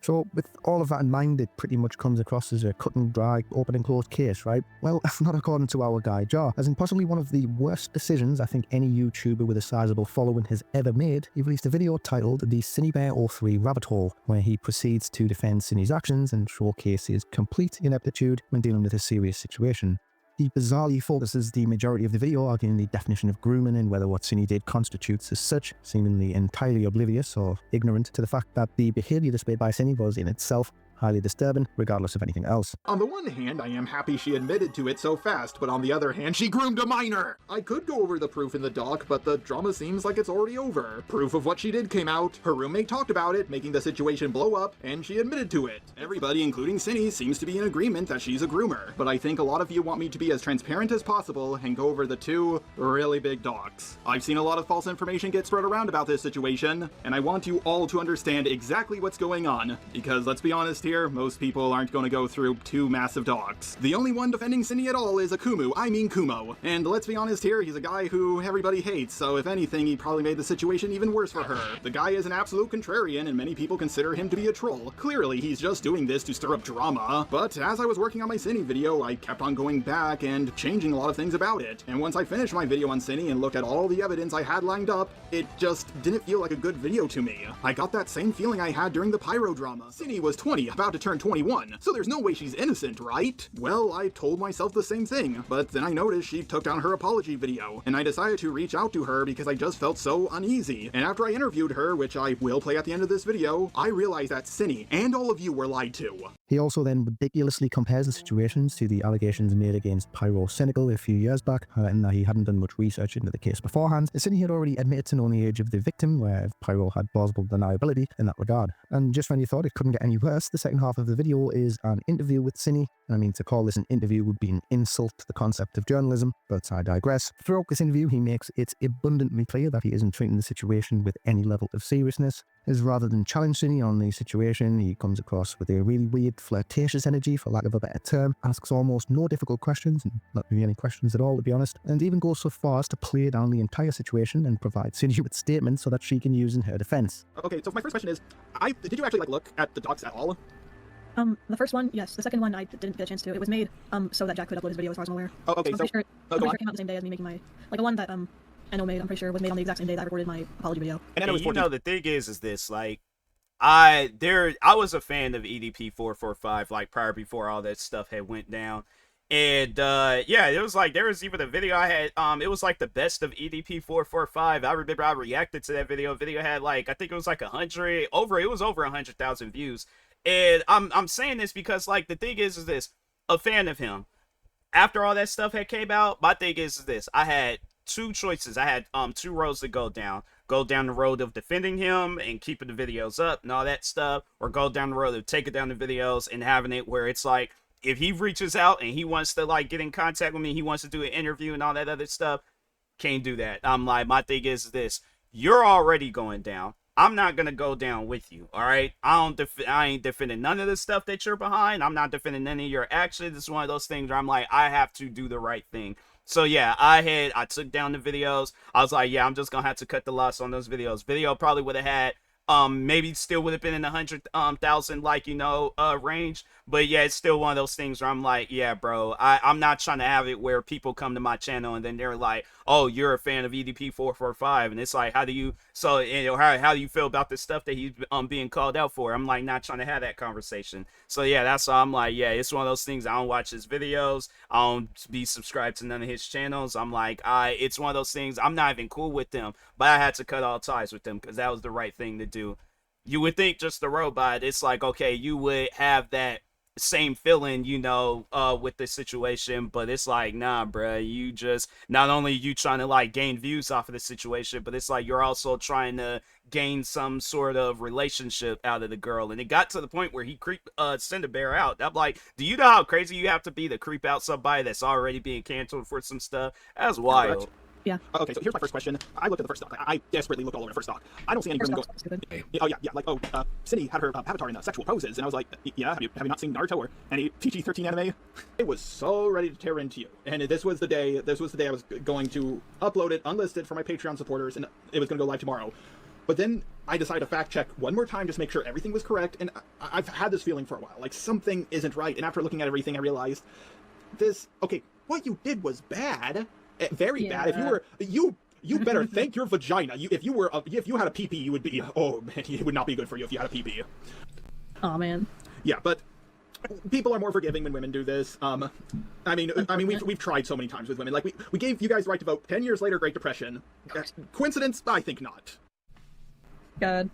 So with all of that in mind, it pretty much comes across as a cut and dry, open and closed case, right? Well, not according to our guy Jar, as in possibly one of the worst decisions I think any YouTuber with a sizable following has ever made. He released a video titled The Cinebear03 Rabbit Hole, where he proceeds to defend Cindy's actions and showcase his complete ineptitude when dealing with a serious situation. He bizarrely focuses the majority of the video arguing the definition of grooming and whether what Cindy did constitutes as such, seemingly entirely oblivious or ignorant to the fact that the behaviour displayed by Cindy was in itself highly disturbing, regardless of anything else. On the one hand, I am happy she admitted to it so fast, but on the other hand, she groomed a minor! I could go over the proof in the doc, but the drama seems like it's already over. Proof of what she did came out, her roommate talked about it, making the situation blow up, and she admitted to it. Everybody, including Cindy, seems to be in agreement that she's a groomer, but I think a lot of you want me to be as transparent as possible and go over the two really big docs. I've seen a lot of false information get spread around about this situation, and I want you all to understand exactly what's going on, because let's be honest here, most people aren't going to go through two massive docs. The only one defending Cindy at all is Kumo. And let's be honest here, he's a guy who everybody hates, so if anything, he probably made the situation even worse for her. The guy is an absolute contrarian, and many people consider him to be a troll. Clearly, he's just doing this to stir up drama. But as I was working on my Cindy video, I kept on going back and changing a lot of things about it. And once I finished my video on Cindy and looked at all the evidence I had lined up, it just didn't feel like a good video to me. I got that same feeling I had during the Pyro drama. Cindy was 20, about to turn 21, so there's no way she's innocent, right? Well, I told myself the same thing, but then I noticed she took down her apology video, and I decided to reach out to her because I just felt so uneasy. And after I interviewed her, which I will play at the end of this video, I realized that Cindy and all of you were lied to. He also then ridiculously compares the situations to the allegations made against Pyro Cynical a few years back, and that he hadn't done much research into the case beforehand, as Cindy had already admitted to knowing the age of the victim, where Pyro had plausible deniability in that regard. And just when you thought it couldn't get any worse, the second half of the video is an interview with Cindy. I mean, to call this an interview would be an insult to the concept of journalism, but I digress. Throughout this interview, he makes it abundantly clear that he isn't treating the situation with any level of seriousness, as rather than challenge Cindy on the situation, he comes across with a really weird, flirtatious energy, for lack of a better term, asks almost no difficult questions, and not really any questions at all, to be honest, and even goes so far as to play down the entire situation and provide Cindy with statements so that she can use in her defense. Okay, so my first question is, did you actually look at the docs at all? The first one, yes. The second one, I didn't get a chance to. It was made, so that Jack could upload his video, as far as I'm aware. Oh, okay, I'm pretty sure it came out the same day as me making my, like, the one that, Enno made, I'm pretty sure, was made on the exact same day that I recorded my apology video. And you know, the thing is this, like, I was a fan of EDP 445, like, before all that stuff had went down. And, yeah, it was like, there was even a video I had, it was like the best of EDP 445. I remember I reacted to that video. Video had, like, I think it was like it was over 100,000 views. And I'm saying this because, like, the thing is this, a fan of him. After all that stuff had came out, my thing is this, I had two choices. I had two roads to go down. Go down the road of defending him and keeping the videos up and all that stuff, or go down the road of taking down the videos and having it where it's like, if he reaches out and he wants to, like, get in contact with me, he wants to do an interview and all that other stuff, can't do that. I'm like, my thing is this, you're already going down. I'm not gonna go down with you, all right? I ain't defending none of the stuff that you're behind. I'm not defending any of your actions. It's one of those things where I'm like, I have to do the right thing. So yeah, I took down the videos. I was like, yeah, I'm just gonna have to cut the loss on those videos. Video probably would have had maybe still would have been in the 100,000 like, you know, range, but yeah, it's still one of those things where I'm like, yeah, bro, I'm not trying to have it where people come to my channel and then they're like, oh, you're a fan of EDP 445, and it's like, how do you how do you feel about the stuff that he's being called out for? I'm like, not trying to have that conversation. So yeah, that's why I'm like, yeah, it's one of those things. I don't watch his videos. I don't be subscribed to none of his channels. I'm like, it's one of those things. I'm not even cool with them, but I had to cut all ties with them because that was the right thing to do. You would think just the robot, it's like, okay, you would have that same feeling, with the situation, but it's like, nah, bruh, you just, not only you trying to like gain views off of the situation, but it's like you're also trying to gain some sort of relationship out of the girl. And it got to the point where he creeped Cinderbear out. I'm like, do you know how crazy you have to be to creep out somebody that's already being canceled for some stuff? That's wild. Yeah. Okay, so here's my first question. I looked at the first stock. I desperately looked all over the first stock. I don't see any women going. Oh yeah. Like, Cindy had her avatar in sexual poses, and I was like, yeah, have you not seen Naruto or any PG-13 anime? It was so ready to tear into you, and this was the day. This was the day I was going to upload it unlisted for my Patreon supporters, and it was going to go live tomorrow. But then I decided to fact check one more time, just make sure everything was correct, and I've had this feeling for a while, like something isn't right. And after looking at everything, I realized what you did was bad. Very bad. If you were you better thank your vagina. If you had a PP, you would be, oh man, it would not be good for you if you had a PP. Oh man. Yeah, but people are more forgiving when women do this. I mean, we've tried so many times with women. Like we gave you guys the right to vote. 10 years later, Great Depression. Coincidence? I think not. God.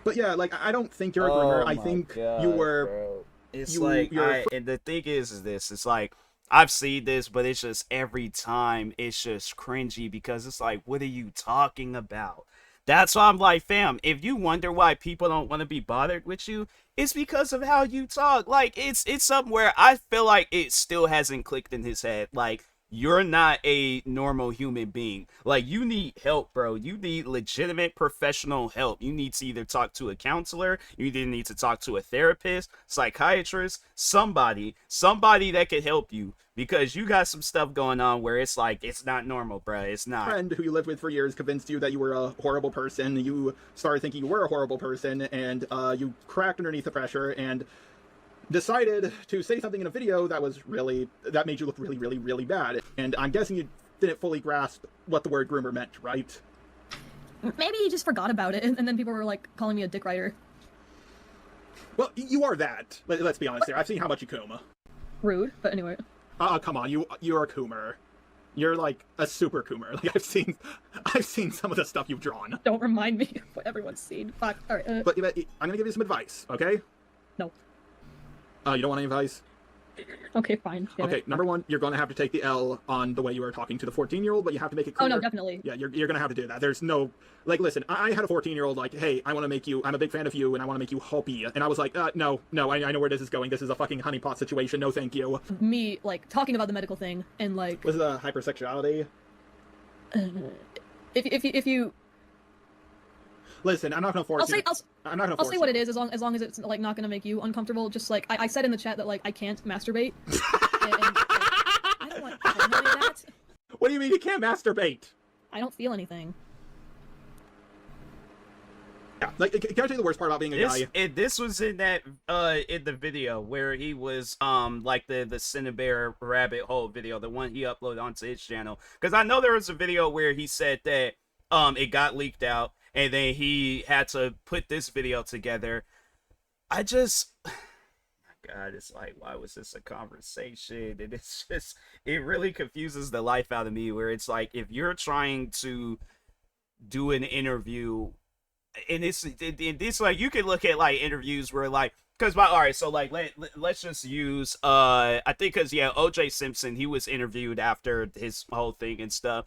But yeah, like I don't think you're a groomer. I think you were. Bro. It's and the thing is this. It's like, I've seen this, but it's just every time it's just cringy because it's like, what are you talking about? That's why I'm like, fam, if you wonder why people don't want to be bothered with you, it's because of how you talk. Like, it's something where I feel like it still hasn't clicked in his head. Like, you're not a normal human being. Like, you need help, bro. You need legitimate professional help. You need to either talk to a counselor, you either need to talk to a therapist, psychiatrist, somebody that could help you, because you got some stuff going on where it's like, it's not normal, bro. It's not. Friend who you lived with for years convinced you that you were a horrible person. You started thinking you were a horrible person, and you cracked underneath the pressure and decided to say something in a video that made you look really, really, really bad. And I'm guessing you didn't fully grasp what the word groomer meant, right? Maybe he just forgot about it, and then people were like calling me a dick writer. Well, you are that. Let's be honest here. I've seen how much you coom. Rude, but anyway. Come on, you're a coomer. You're like a super coomer. Like I've seen some of the stuff you've drawn. Don't remind me of what everyone's seen. Fuck. All right. But I'm gonna give you some advice, okay? No. You don't want any advice? Okay, fine. Okay, number one, you're gonna have to take the L on the way you were talking to the 14-year-old, but you have to make it clear. Oh no, definitely. Yeah, you're gonna have to do that. There's no, like, listen, I had a 14-year-old like, hey, I'm a big fan of you, and I want to make you happy, and I was like, no, I know where this is going. This is a fucking honeypot situation. No, thank you. Me like talking about the medical thing and like. Was it a hypersexuality? If you. Listen, I'm not gonna force you. I'll say what it is as long as it's like not gonna make you uncomfortable. Just like I said in the chat that like I can't masturbate. and, I don't want to do that. What do you mean you can't masturbate? I don't feel anything. Yeah, like, can I tell you the worst part about being a guy? This was in that in the video where he was like the Cinnabear rabbit hole video, the one he uploaded onto his channel. Because I know there was a video where he said that it got leaked out, and then he had to put this video together. God, it's like, why was this a conversation? And it's just, it really confuses the life out of me, where it's like, if you're trying to do an interview, and it's like, you can look at like interviews where like, because all right, so like let's just use I think because OJ Simpson, he was interviewed after his whole thing and stuff.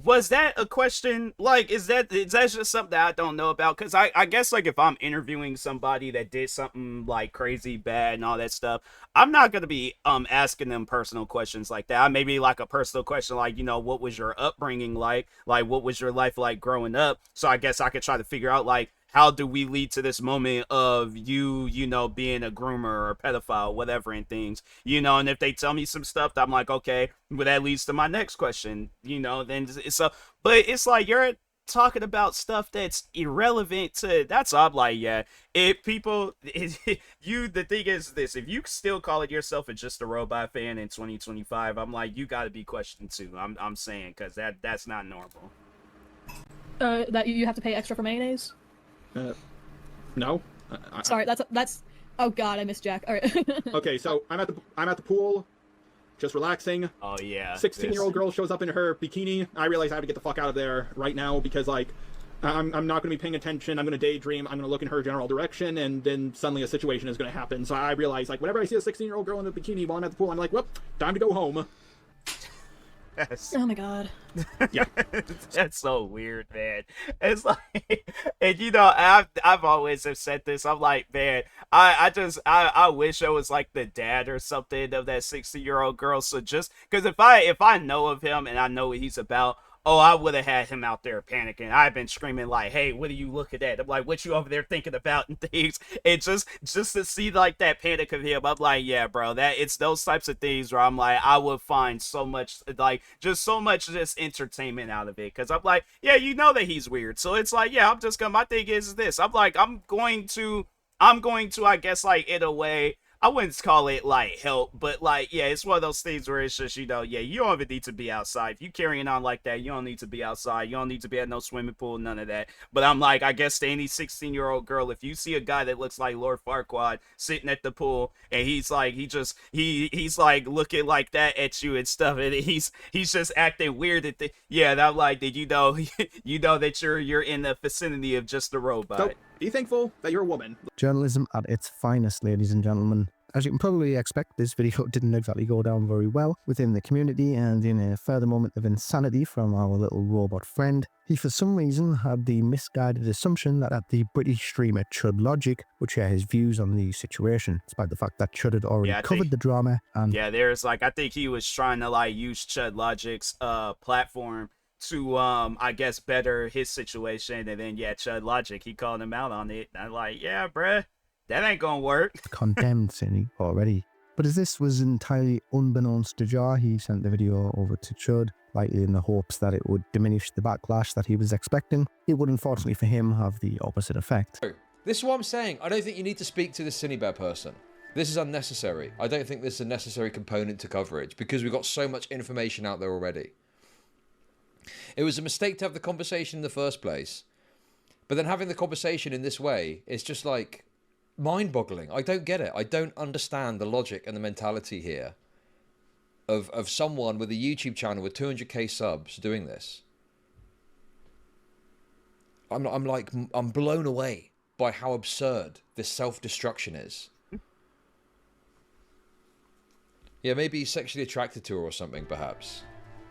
Was that a question? Like, is that just something that I don't know about? Because I guess, like, if I'm interviewing somebody that did something, like, crazy bad and all that stuff, I'm not going to be asking them personal questions like that. Maybe, like, a personal question like, what was your upbringing like? Like, what was your life like growing up? So I guess I could try to figure out, like, how do we lead to this moment of you being a groomer or a pedophile, whatever, and things, and if they tell me some stuff, I'm like, okay, well, that leads to my next question, then so, but it's like, you're talking about stuff that's irrelevant to, that's all. I'm like, yeah, if people, the thing is this, if you still call it yourself just a robot fan in 2025, I'm like, you got to be questioned too. I'm saying, because that's not normal. That you have to pay extra for mayonnaise? No. Sorry, that's. Oh God, I missed Jack. All right. Okay, so I'm at the pool, just relaxing. Oh yeah. 16-year-old girl shows up in her bikini. I realize I have to get the fuck out of there right now because, like, I'm not going to be paying attention. I'm going to daydream. I'm going to look in her general direction, and then suddenly a situation is going to happen. So I realize, like, whenever I see a 16-year-old girl in a bikini while I'm at the pool, I'm like, well, time to go home. Yes. Oh my god. Yeah. That's so weird, man. It's like, and you know, I've always have said this. I'm like, man, I wish I was like the dad or something of that 60-year-old girl. So just because if I know of him and I know what he's about, oh, I would have had him out there panicking. I've been screaming like, "Hey, what are you looking at?" I'm like, "What you over there thinking about?" and things. And just to see like that panic of him, I'm like, "Yeah, bro, that it's those types of things where I'm like, I would find so much like just entertainment out of it." Because I'm like, yeah, you know that he's weird, so it's like, yeah, I'm just gonna. My thing is this. I'm like, I'm going to, I guess, like in a way. I wouldn't call it like help, but like, yeah, it's one of those things where it's just, you know, yeah, you don't even need to be outside. If you carrying on like that, you don't need to be outside. You don't need to be at no swimming pool, none of that. But I'm like, I guess to any 16-year-old girl, if you see a guy that looks like Lord Farquaad sitting at the pool and he's like, he's like looking like that at you and stuff, and he's just acting weird at yeah, and I'm like, did you know, you know that you're in the vicinity of just a robot. So be thankful that you're a woman. Journalism at its finest, ladies and gentlemen. As you can probably expect, this video didn't exactly go down very well within the community, and in a further moment of insanity from our little robot friend, he for some reason had the misguided assumption that the British streamer Chud Logic would share his views on the situation, despite the fact that Chud had already covered the drama. And yeah, there's like, I think he was trying to like use Chud Logic's platform to I guess better his situation, and then yeah, Chud Logic, he called him out on it. I'm like, yeah, bruh, that ain't gonna work. condemned Cine already. But as this was entirely unbeknownst to Jar, he sent the video over to Chud, likely in the hopes that it would diminish the backlash that he was expecting. It would unfortunately for him have the opposite effect. This is what I'm saying. I don't think you need to speak to this Cinebear person. This is unnecessary. I don't think this is a necessary component to coverage because we've got so much information out there already. It was a mistake to have the conversation in the first place. But then having the conversation in this way is just like mind-boggling. I don't get it. I don't understand the logic and the mentality here of someone with a YouTube channel with 200k subs doing this. I'm blown away by how absurd this self-destruction is. Yeah, maybe he's sexually attracted to her or something, perhaps.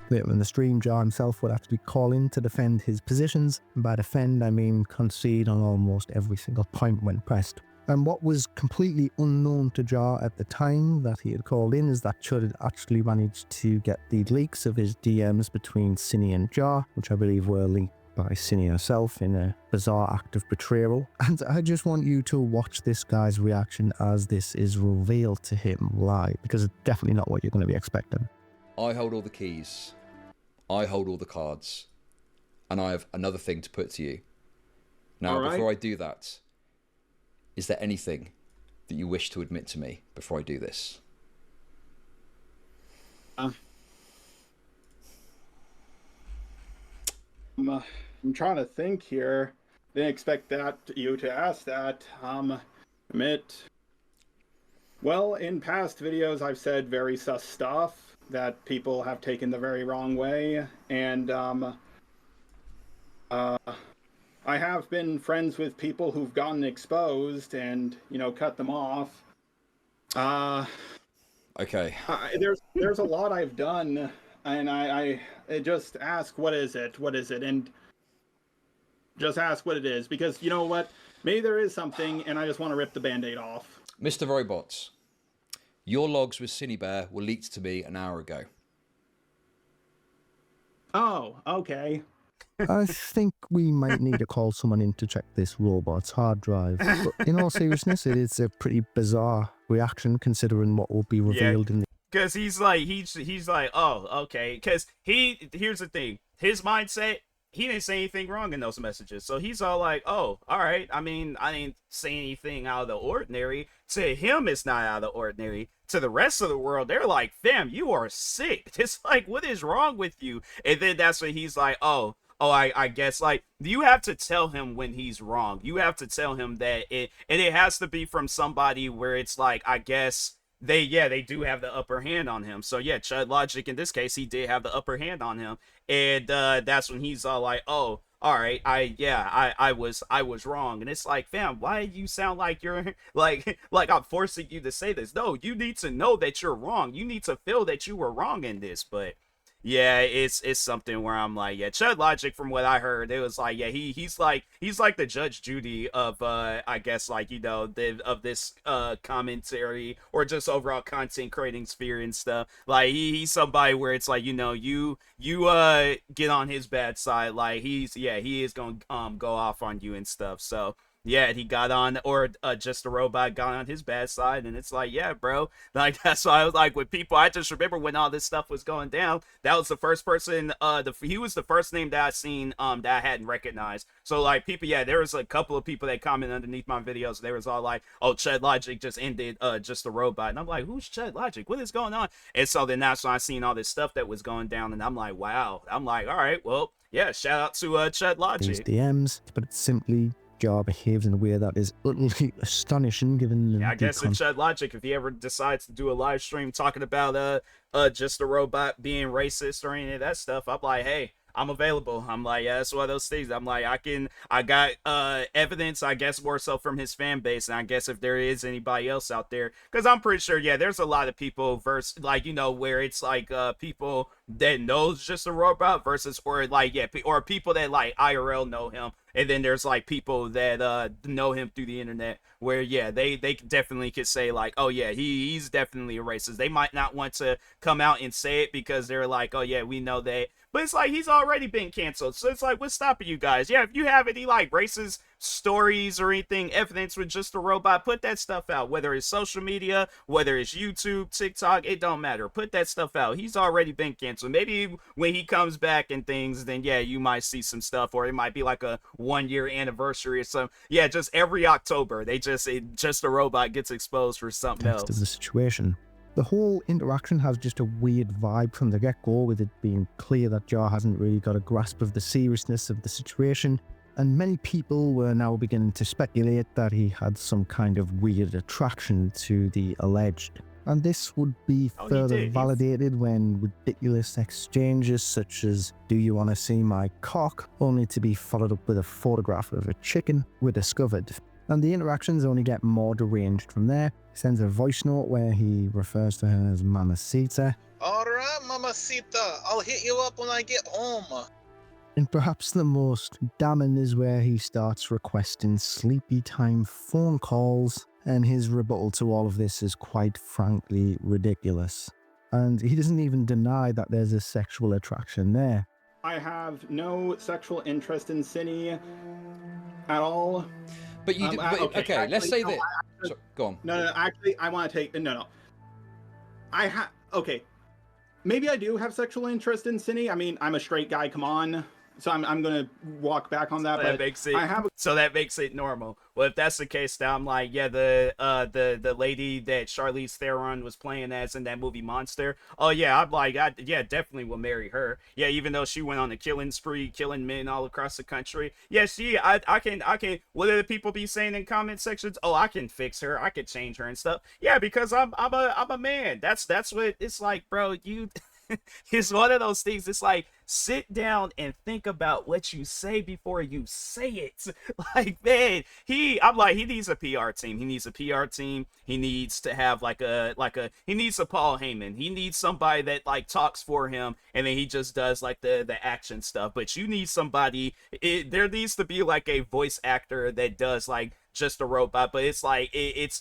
Later in the stream, Jar himself would actually call in to defend his positions, and by defend I mean concede on almost every single point when pressed. And what was completely unknown to Jar at the time that he had called in is that Chud had actually managed to get the leaks of his DMs between Cine and Jar, which I believe were leaked by Cine herself in a bizarre act of betrayal. And I just want you to watch this guy's reaction as this is revealed to him live, because it's definitely not what you're going to be expecting. I hold all the keys. I hold all the cards. And I have another thing to put to you. Now, before I do that, is there anything that you wish to admit to me before I do this? I'm trying to think here. Didn't expect you to ask that. Admit. Well, in past videos, I've said very sus stuff that people have taken the very wrong way, and I have been friends with people who've gotten exposed and, you know, cut them off. Okay. There's a lot I've done, and I just ask, what is it? What is it? And just ask what it is, because you know what? Maybe there is something, and I just want to rip the Band-Aid off. Mr. Robots, your logs with Cinebear were leaked to me an hour ago. Oh, okay. I think we might need to call someone in to check this robot's hard drive. But in all seriousness, it is a pretty bizarre reaction considering what will be revealed in the... Because he's like, oh, okay. Because here's the thing. His mindset, he didn't say anything wrong in those messages. So he's all like, oh, all right. I mean, I didn't say anything out of the ordinary. To him, it's not out of the ordinary. To the rest of the world, they're like, fam, you are sick. It's like, what is wrong with you? And then that's when he's like, oh, I guess, like, you have to tell him when he's wrong. You have to tell him that it has to be from somebody where it's like, I guess they do have the upper hand on him. So yeah, Chud Logic in this case, he did have the upper hand on him. And that's when he's all like, oh, all right, I was wrong. And it's like, fam, why you sound like you're like I'm forcing you to say this? No, you need to know that you're wrong. You need to feel that you were wrong in this. But yeah, it's something where I'm like, yeah, Chud Logic, from what I heard, it was like, yeah, he's like the Judge Judy of I guess, like, you know, of this commentary or just overall content creating sphere and stuff. Like he's somebody where it's like, you know, you get on his bad side, like he is gonna go off on you and stuff. So yeah, he got on, or Just a Robot got on his bad side, and it's like, yeah, bro. Like, that's why I was like, with people, I just remember when all this stuff was going down, that was the first person, he was the first name that I seen, that I hadn't recognized. So, like, people, yeah, there was a couple of people that commented underneath my videos, they was all like, oh, Chud Logic just ended, Just a Robot. And I'm like, who's Chud Logic? What is going on? And so then that's when I seen all this stuff that was going down, and I'm like, wow. I'm like, all right, well, yeah, shout out to Chud Logic. These DMs, but it's simply Jar behaves in a way that is utterly astonishing given I guess in Chud Logic, if he ever decides to do a live stream talking about Just a Robot being racist or any of that stuff, I'm like, hey, I'm available. I'm like, yeah, that's one of those things. I'm like, I got evidence, I guess, more so from his fan base, and I guess if there is anybody else out there, because I'm pretty sure, yeah, there's a lot of people versus, like, you know, where it's like people that knows Just a Robot versus, or like, yeah, or people that like IRL know him, and then there's like people that know him through the internet, where yeah, they definitely could say like, oh yeah, he's definitely a racist. They might not want to come out and say it because they're like, oh yeah, we know that. But it's like, he's already been canceled. So it's like, what's stopping you guys? Yeah, if you have any like racist stories or anything, evidence with Just a Robot, put that stuff out. Whether it's social media, whether it's YouTube, TikTok, it don't matter. Put that stuff out. He's already been canceled. Maybe when he comes back and things, then yeah, you might see some stuff, or it might be like a 1-year anniversary or something. Yeah, just every October, Just a Robot gets exposed for something else. Of the situation. The whole interaction has just a weird vibe from the get-go, with it being clear that Jar hasn't really got a grasp of the seriousness of the situation, and many people were now beginning to speculate that he had some kind of weird attraction to the alleged. And this would be further validated when ridiculous exchanges such as, "Do you want to see my cock?" only to be followed up with a photograph of a chicken, were discovered. And the interactions only get more deranged from there. He sends a voice note where he refers to her as Mamacita. Alright, Mamacita, I'll hit you up when I get home. And perhaps the most damning is where he starts requesting sleepy time phone calls, and his rebuttal to all of this is quite frankly ridiculous. And he doesn't even deny that there's a sexual attraction there. I have no sexual interest in Cinny at all. But you do, okay, actually, let's say that. Go on. No, actually, I want to take. No. Okay. Maybe I do have sexual interest in Cinny. I mean, I'm a straight guy, come on. So I'm gonna walk back on that. So that makes it normal. Well, if that's the case, now I'm like, yeah, the lady that Charlize Theron was playing as in that movie Monster. Oh yeah, I'm like, yeah, definitely will marry her. Yeah, even though she went on a killing spree, killing men all across the country. Yeah, I can. What do the people be saying in comment sections? Oh, I can fix her. I can change her and stuff. Yeah, because I'm a man. That's what it's like, bro. You. It's one of those things. It's like, sit down and think about what you say before you say it. Like, man, I'm like, he needs a PR team. He needs a PR team. He needs to have he needs a Paul Heyman. He needs somebody that like talks for him, and then he just does like the action stuff. But you need somebody. There needs to be like a voice actor that does like Just a Robot, but it's like it's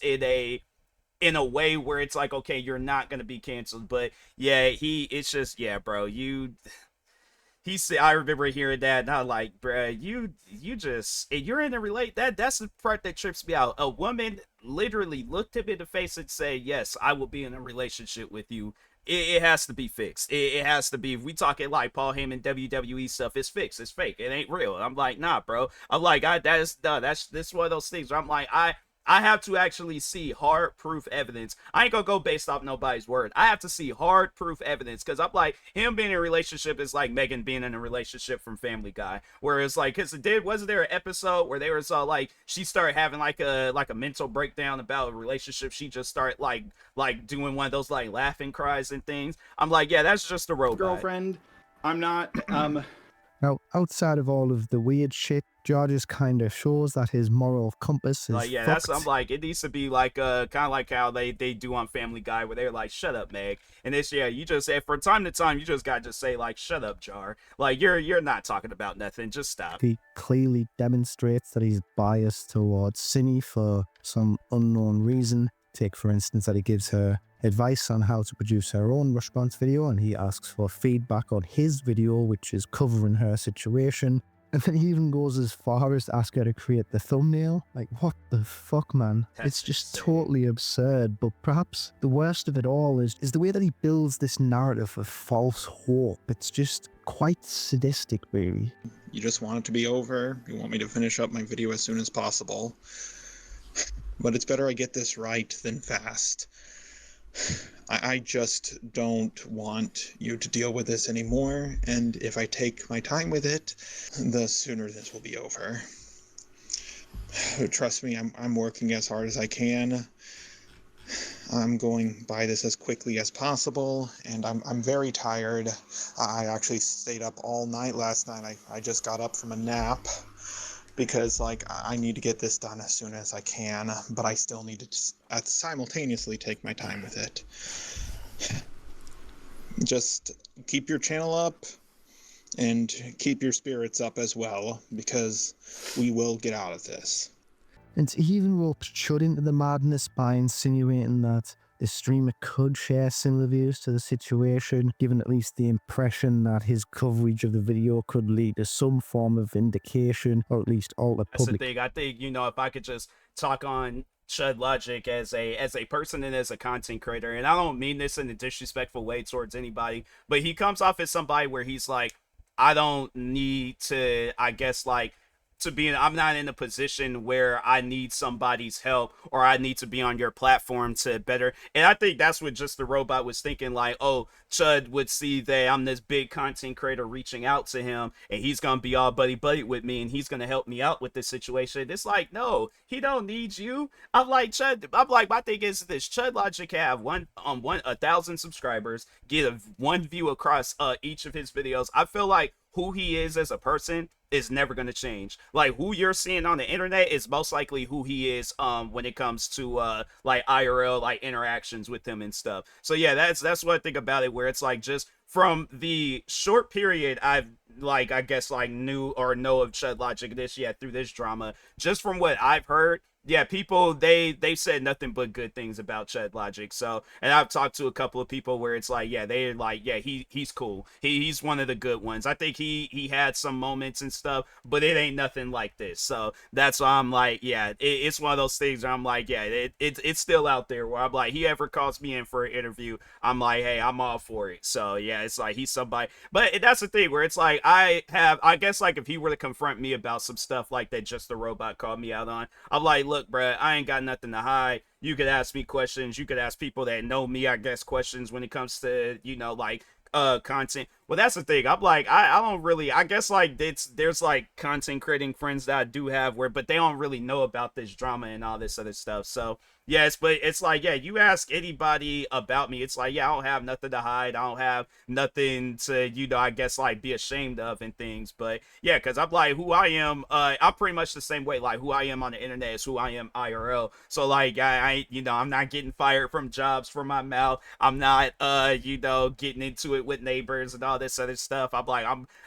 in a way where it's like, okay, you're not gonna be canceled. But yeah, it's just, yeah, bro, he said, I remember hearing that, and I'm like, bro, you're in a that's the part that trips me out. A woman literally looked him in the face and say, yes, I will be in a relationship with you. It has to be fixed. It has to be. If we talking like Paul Heyman WWE stuff, it's fixed. It's fake. It ain't real. I'm like, nah, bro. I'm like, that's one of those things where I'm like, I have to actually see hard proof evidence. I ain't gonna go based off nobody's word. I have to see hard proof evidence, because I'm like, him being in a relationship is like Megan being in a relationship from Family Guy, where it's like, wasn't there an episode where they were so like, she started having like a mental breakdown about a relationship. She just started like doing one of those like laughing cries and things. I'm like, yeah, that's just a robot. Girlfriend, I'm not Now, outside of all of the weird shit, Jar just kind of shows that his moral compass is Like, yeah, fucked. that's I'm like, it needs to be like kind of like how they do on Family Guy, where they're like, shut up, Meg. And it's, yeah, you just say from time to time, you just gotta just say like, shut up, Jar. Like, you're not talking about nothing, just stop. He clearly demonstrates that he's biased towards Cindy for some unknown reason. Take, for instance, that he gives her advice on how to produce her own response video, and he asks for feedback on his video, which is covering her situation. And then he even goes as far as to ask her to create the thumbnail. Like, what the fuck, man? It's just totally absurd. But perhaps the worst of it all is the way that he builds this narrative of false hope. It's just quite sadistic, really. You just want it to be over. You want me to finish up my video as soon as possible. But it's better I get this right than fast. I just don't want you to deal with this anymore, and if I take my time with it, the sooner this will be over. Trust me, I'm working as hard as I can. I'm going by this as quickly as possible, and I'm very tired. I actually stayed up all night last night. I just got up from a nap because, like, I need to get this done as soon as I can, but I still need to simultaneously take my time with it. Just keep your channel up and keep your spirits up as well, because we will get out of this. And he even roped Chud into the madness by insinuating that the streamer could share similar views to the situation, giving at least the impression that his coverage of the video could lead to some form of vindication, or at least alter That's public. the thing. I think, if I could just talk on Chud Logic as a person and as a content creator, and I don't mean this in a disrespectful way towards anybody, but he comes off as somebody where he's like, I don't need to, I guess, like, I'm not in a position where I need somebody's help or I need to be on your platform to better. And I think that's what Just the Robot was thinking, like, oh, Chud would see that I'm this big content creator reaching out to him and he's going to be all buddy with me and he's going to help me out with this situation. It's like, no, he don't need you. I'm like, my thing is this: Chud Logic have 1,000 subscribers, get one view across each of his videos. I feel like who he is as a person is never going to change. Like, who you're seeing on the internet is most likely who he is when it comes to like IRL, like interactions with him and stuff. So yeah, that's what I think about it, where it's like, just from the short period I've, like, I guess, like, knew or know of Chud Logic through this drama, just from what I've heard, yeah, people, they said nothing but good things about Chud Logic. So, and I've talked to a couple of people where it's like, yeah, they're like, yeah, he's cool. He's one of the good ones. I think he had some moments and stuff, but it ain't nothing like this. So that's why I'm like, yeah, it's one of those things where I'm like, yeah, it's still out there where I'm like, he ever calls me in for an interview, I'm like, hey, I'm all for it. So yeah, it's like, he's somebody, but that's the thing where it's like, I guess, like, if he were to confront me about some stuff like that Just the Robot called me out on, I'm like, look, bruh, I ain't got nothing to hide. You could ask me questions. You could ask people that know me, I guess, questions when it comes to, like, content. Well, that's the thing. I'm like, I don't really, I guess, like, there's like content creating friends that I do have but they don't really know about this drama and all this other stuff. So yes, but it's like, yeah, you ask anybody about me, it's like, yeah, I don't have nothing to hide. I don't have nothing to, I guess, like, be ashamed of and things. But yeah, because I'm like, who I am, I'm pretty much the same way. Like, who I am on the internet is who I am IRL. So like, I I'm not getting fired from jobs from my mouth. I'm not, getting into it with neighbors and all this other stuff. I'm like,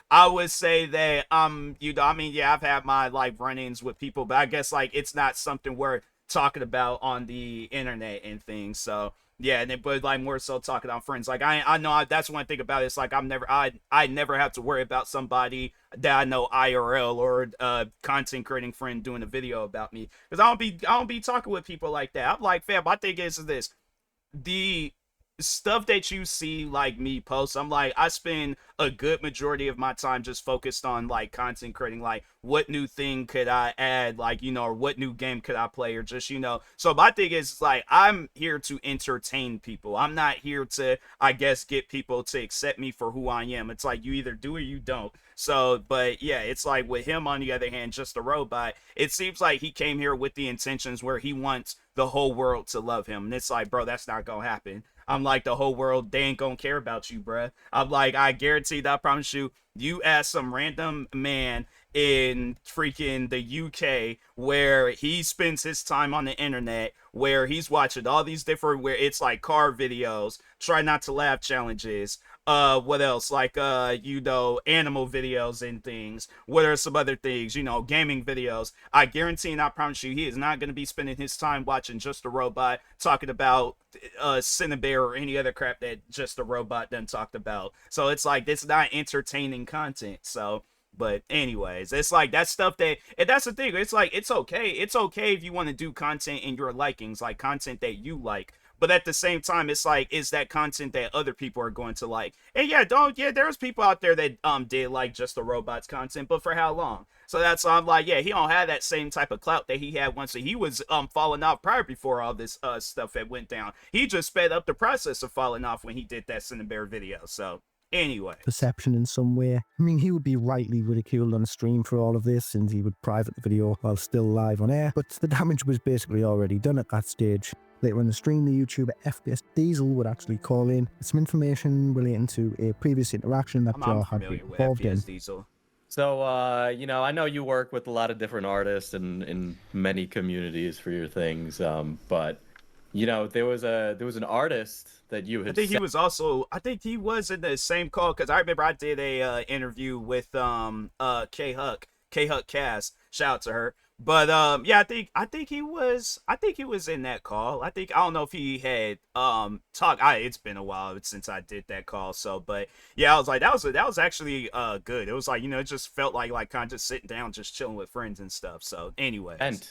I would say that, yeah, I've had my, like, run-ins with people, but I guess, like, it's not something we're talking about on the internet and things. So yeah, and but, like, more so talking on friends. Like, I know that's one thing about it. It's like, I never have to worry about somebody that I know IRL or content creating friend doing a video about me, because I don't be talking with people like that. I'm like, fam, my thing is this: the stuff that you see, like, me post, I'm like, I spend a good majority of my time just focused on, like, content creating, like, what new thing could I add, like, or what new game could I play, or just, so my thing is, like, I'm here to entertain people. I'm not here to, I guess, get people to accept me for who I am. It's like, you either do or you don't. So, but yeah, it's like with him, on the other hand, Just a Robot, it seems like he came here with the intentions where he wants the whole world to love him, and it's like, bro, that's not gonna happen. I'm like, the whole world, they ain't gonna care about you, bruh. I'm like, I guarantee that, I promise you, you ask some random man in freaking the UK where he spends his time on the internet, where he's watching all these different, where it's like car videos, try not to laugh challenges, what else, like you know, animal videos and things, what are some other things, you know, gaming videos. I guarantee and I promise you, he is not going to be spending his time watching Just a Robot talking about Cinnabare or any other crap that Just a Robot done talked about. So it's like, it's not entertaining content. So but anyways, it's like that stuff that, and that's the thing, it's like, it's okay if you want to do content in your likings, like content that you like, but at the same time, it's like, is that content that other people are going to like? And yeah, there's people out there that did like Just the Robots content, but for how long? So that's why I'm like, yeah, he don't have that same type of clout that he had once he was falling off prior, before all this stuff that went down. He just sped up the process of falling off when he did that Cinnabare video. So anyway, perception in some way. I mean, he would be rightly ridiculed on stream for all of this, since he would private the video while still live on air, but the damage was basically already done at that stage. Later in the stream, the YouTuber FDS Diesel would actually call in with some information relating to a previous interaction that Jar had been involved in. Diesel. So, you know, I know you work with a lot of different artists and in many communities for your things, but you know, there was an artist that you had. I think he was in the same call, because I remember I did a interview with K Huck Cast. Shout out to her. But yeah, I think he was in that call. I don't know if he had talked. It's been a while since I did that call. So, but yeah, I was like, that was actually good. It was like, you know, it just felt like kind of just sitting down, just chilling with friends and stuff. So, anyways. And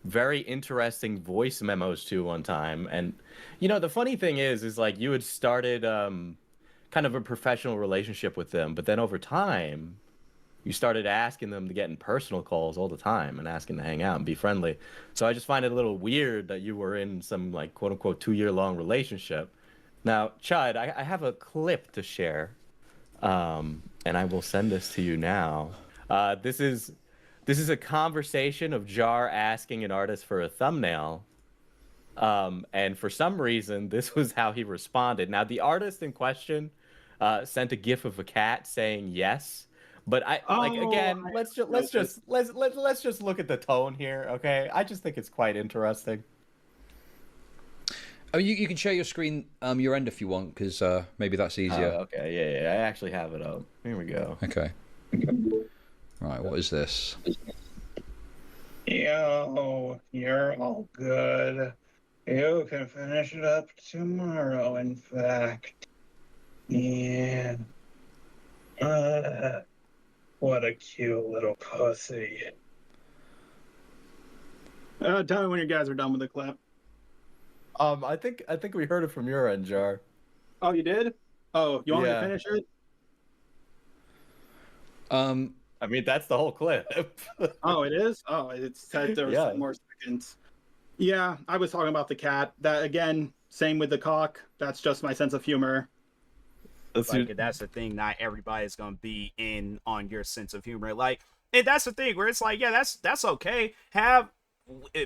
very interesting voice memos too one time. And you know, the funny thing is like you had started kind of a professional relationship with them, but then over time you started asking them to get in personal calls all the time and asking to hang out and be friendly. So I just find it a little weird that you were in some like quote unquote 2-year-long relationship. Now, Chud, I have a clip to share, and I will send this to you now. This is a conversation of Jar asking an artist for a thumbnail, and for some reason, this was how he responded. Now, the artist in question sent a GIF of a cat saying yes, but let's just look at the tone here, okay? I just think it's quite interesting. Oh, you can share your screen, your end if you want, because maybe that's easier. Okay, yeah, I actually have it up. Here we go. Okay. Right, what is this? Yo, you're all good. You can finish it up tomorrow, in fact. Yeah. What a cute little pussy. Tell me when you guys are done with the clip. I think we heard it from your end, Jar. Oh, you did? Oh, you want me to finish it? I mean, that's the whole clip. Oh, it is? Oh, it said there was some more seconds. Yeah, I was talking about the cat. That, again, same with the cock. That's just my sense of humor. That's the thing. Not everybody's gonna be in on your sense of humor. Like, and that's the thing where it's like, yeah, that's okay. Have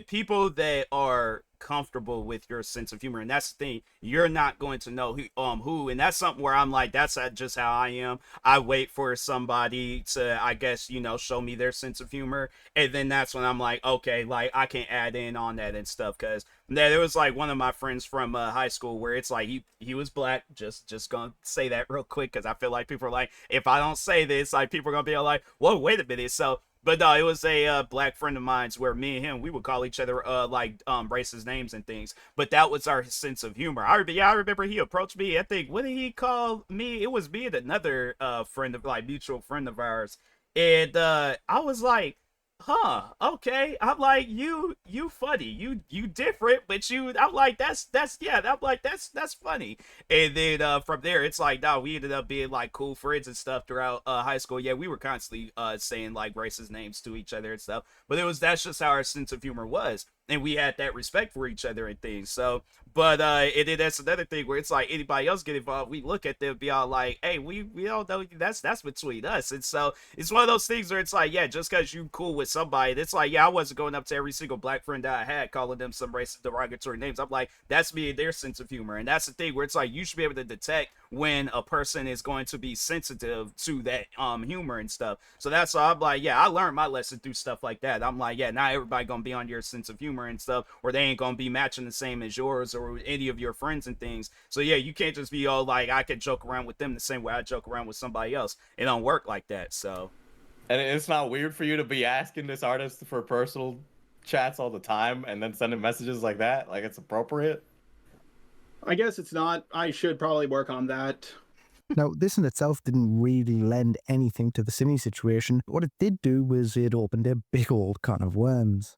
people that are comfortable with your sense of humor, and that's the thing. You're not going to know who, and that's something where I'm like, that's just how I am. I wait for somebody to, I guess, you know, show me their sense of humor, and then that's when I'm like, okay, like I can add in on that and stuff. Because there was like one of my friends from high school where it's like he was black. Just gonna say that real quick, because I feel like people are like, if I don't say this, like people are gonna be like, whoa, wait a minute. So, but no, it was a black friend of mine's where me and him, we would call each other racist names and things. But that was our sense of humor. I remember he approached me. I think, what did he call me? It was me and another friend of, like, mutual friend of ours. And I was like, huh, okay. I'm like, you funny. You different, but I'm like, that's funny. And then from there, it's like, no, we ended up being like cool friends and stuff throughout high school. Yeah, we were constantly saying like racist names to each other and stuff. But that's just how our sense of humor was. and we had that respect for each other and things. So, but that's another thing where it's like anybody else get involved, we look at them, be all like, hey, we all know that's between us. And so it's one of those things where it's like, yeah, just because you cool with somebody, it's like, yeah, I wasn't going up to every single black friend that I had calling them some racist derogatory names. I'm like, that's me and their sense of humor. And that's the thing where it's like, you should be able to detect when a person is going to be sensitive to that humor and stuff. So that's why I'm like, yeah, I learned my lesson through stuff like that. I'm like, yeah, not everybody gonna be on your sense of humor and stuff, or they ain't gonna be matching the same as yours or any of your friends and things. So yeah, you can't just be all like, I could joke around with them the same way I joke around with somebody else. It don't work like that. So, and it's not weird for you to be asking this artist for personal chats all the time and then sending messages like that. Like, it's appropriate. I guess it's not. I should probably work on that. Now, this in itself didn't really lend anything to the Simi situation. What it did do was it opened a big old can of worms.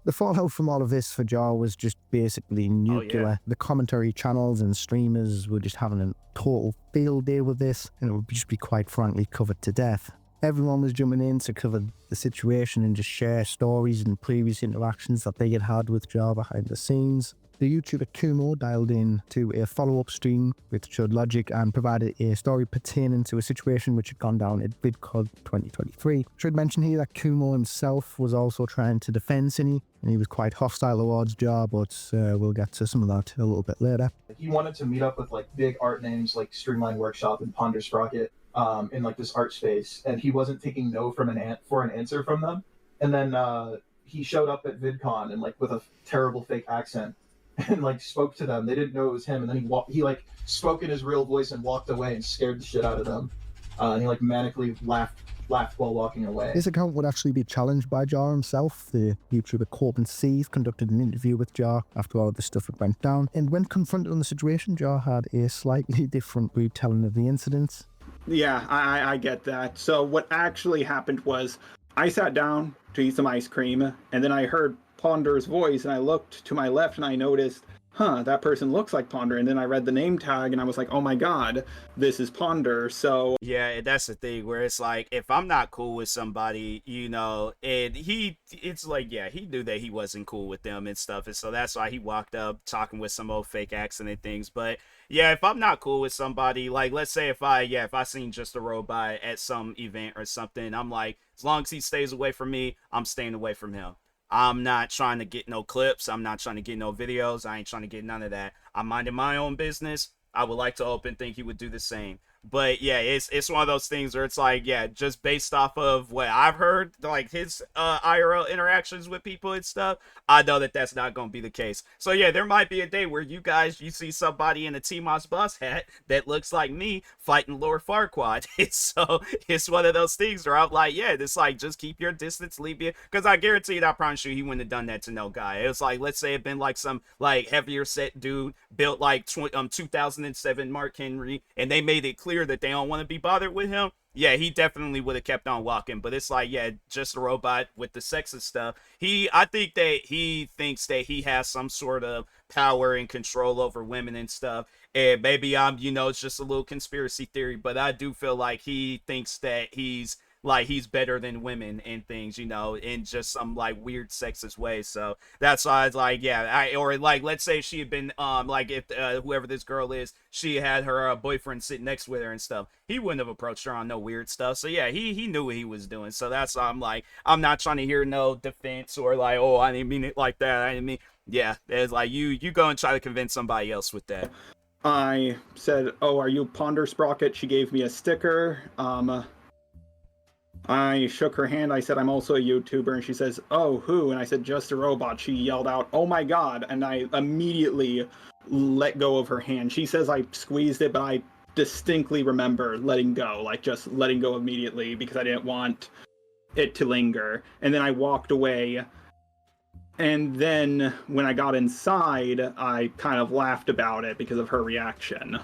The fallout from all of this for Jar was just basically nuclear. Oh, yeah. The commentary channels and streamers were just having a total field day with this, and it would just be quite frankly covered to death. Everyone was jumping in to cover the situation and just share stories and previous interactions that they had had with Jar behind the scenes. The YouTuber Kumo dialed in to a follow-up stream which showed logic and provided a story pertaining to a situation which had gone down at VidCon 2023. Should mention here that Kumo himself was also trying to defend Cine, and he was quite hostile towards Jar, but we'll get to some of that a little bit later. He wanted to meet up with like big art names like Streamline Workshop and Ponder Sprocket in like this art space, and he wasn't taking no from an answer from them. And then he showed up at VidCon and like with a terrible fake accent and like spoke to them. They didn't know it was him, and then he like spoke in his real voice and walked away and scared the shit out of them. And he like manically laughed while walking away. This account would actually be challenged by Jar himself. The YouTuber Corbin Seeth conducted an interview with Jar after all of this stuff had went down, and when confronted on the situation, Jar had a slightly different retelling of the incidents. Yeah, I get that. So what actually happened was I sat down to eat some ice cream, and then I heard Ponder's voice, and I looked to my left and I noticed, that person looks like Ponder. And then I read the name tag and I was like, oh my god, this is Ponder. So yeah, that's the thing where it's like, if I'm not cool with somebody, you know, and it's like, yeah, he knew that he wasn't cool with them and stuff, and so that's why he walked up talking with some old fake accent and things. But yeah, if I'm not cool with somebody, like let's say if I seen Just a Robot at some event or something, I'm like, as long as he stays away from me, I'm staying away from him. I'm not trying to get no clips. I'm not trying to get no videos. I ain't trying to get none of that. I'm minding my own business. I would like to hope and think he would do the same. But yeah, it's one of those things where it's like, yeah, just based off of what I've heard, like his IRL interactions with people and stuff, I know that that's not going to be the case. So yeah, there might be a day where you see somebody in a TMossBoss hat that looks like me fighting Lord Farquaad. So it's one of those things where I'm like, yeah, it's like, just keep your distance, leave me, because I guarantee you, I promise you, he wouldn't have done that to no guy. It was like, let's say it been like some like heavier set dude built like 2007 Mark Henry, and they made it clear that they don't want to be bothered with him. Yeah, he definitely would have kept on walking. But it's like, yeah, Just a Robot with the sexist stuff. I think that he thinks that he has some sort of power and control over women and stuff. And maybe it's just a little conspiracy theory, but I do feel like he thinks that he's better than women and things, in just some like weird sexist way. So that's why I was like, yeah, or like, let's say she had been, like if whoever this girl is, she had her boyfriend sitting next with her and stuff, he wouldn't have approached her on no weird stuff. So yeah, he knew what he was doing. So that's why I'm like, I'm not trying to hear no defense or like, oh, I didn't mean it like that. I didn't mean, yeah, it's like you go and try to convince somebody else with that. I said, oh, are you Ponder Sprocket? She gave me a sticker. I shook her hand. I said, I'm also a YouTuber. And she says, oh, who? And I said, Just a Robot. She yelled out, oh my god. And I immediately let go of her hand. She says I squeezed it, but I distinctly remember letting go. Like, just letting go immediately because I didn't want it to linger. And then I walked away. And then when I got inside, I kind of laughed about it because of her reaction.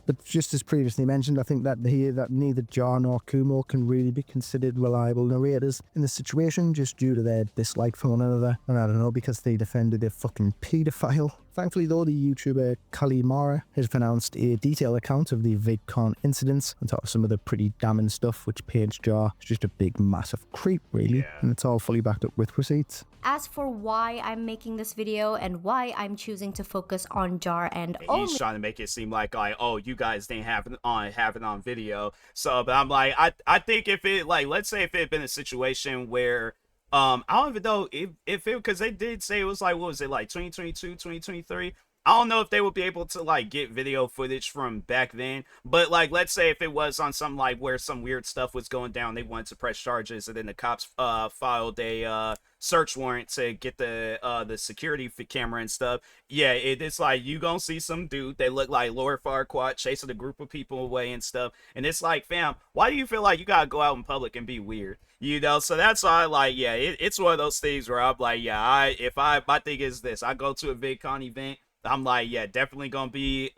But just as previously mentioned, I think that neither Jar nor Kumo can really be considered reliable narrators in this situation just due to their dislike for one another. And I don't know, because they defended a fucking paedophile Thankfully though, the YouTuber Kalimara has announced a detailed account of the VidCon incidents on top of some of the pretty damning stuff, which paints Jar as just a big massive creep really, and it's all fully backed up with receipts. As for why I'm making this video and why I'm choosing to focus on Jar and He's trying to make it seem like, oh, you guys didn't have it on video. So, but I'm like, I think if it, like, let's say if it had been a situation where, I don't even know if it, because they did say it was like, what was it, like 2022, 2023? I don't know if they would be able to, like, get video footage from back then, but, like, let's say if it was on something, like, where some weird stuff was going down, they wanted to press charges, and then the cops, filed a, search warrant to get the security camera and stuff. Yeah, it's like, you gonna see some dude, they look like Lord Farquaad chasing a group of people away and stuff, and it's like, fam, why do you feel like you gotta go out in public and be weird? You know, so that's why, like, yeah, it's one of those things where I'm like, yeah, my thing is this, I go to a VidCon event, I'm like, yeah, definitely gonna be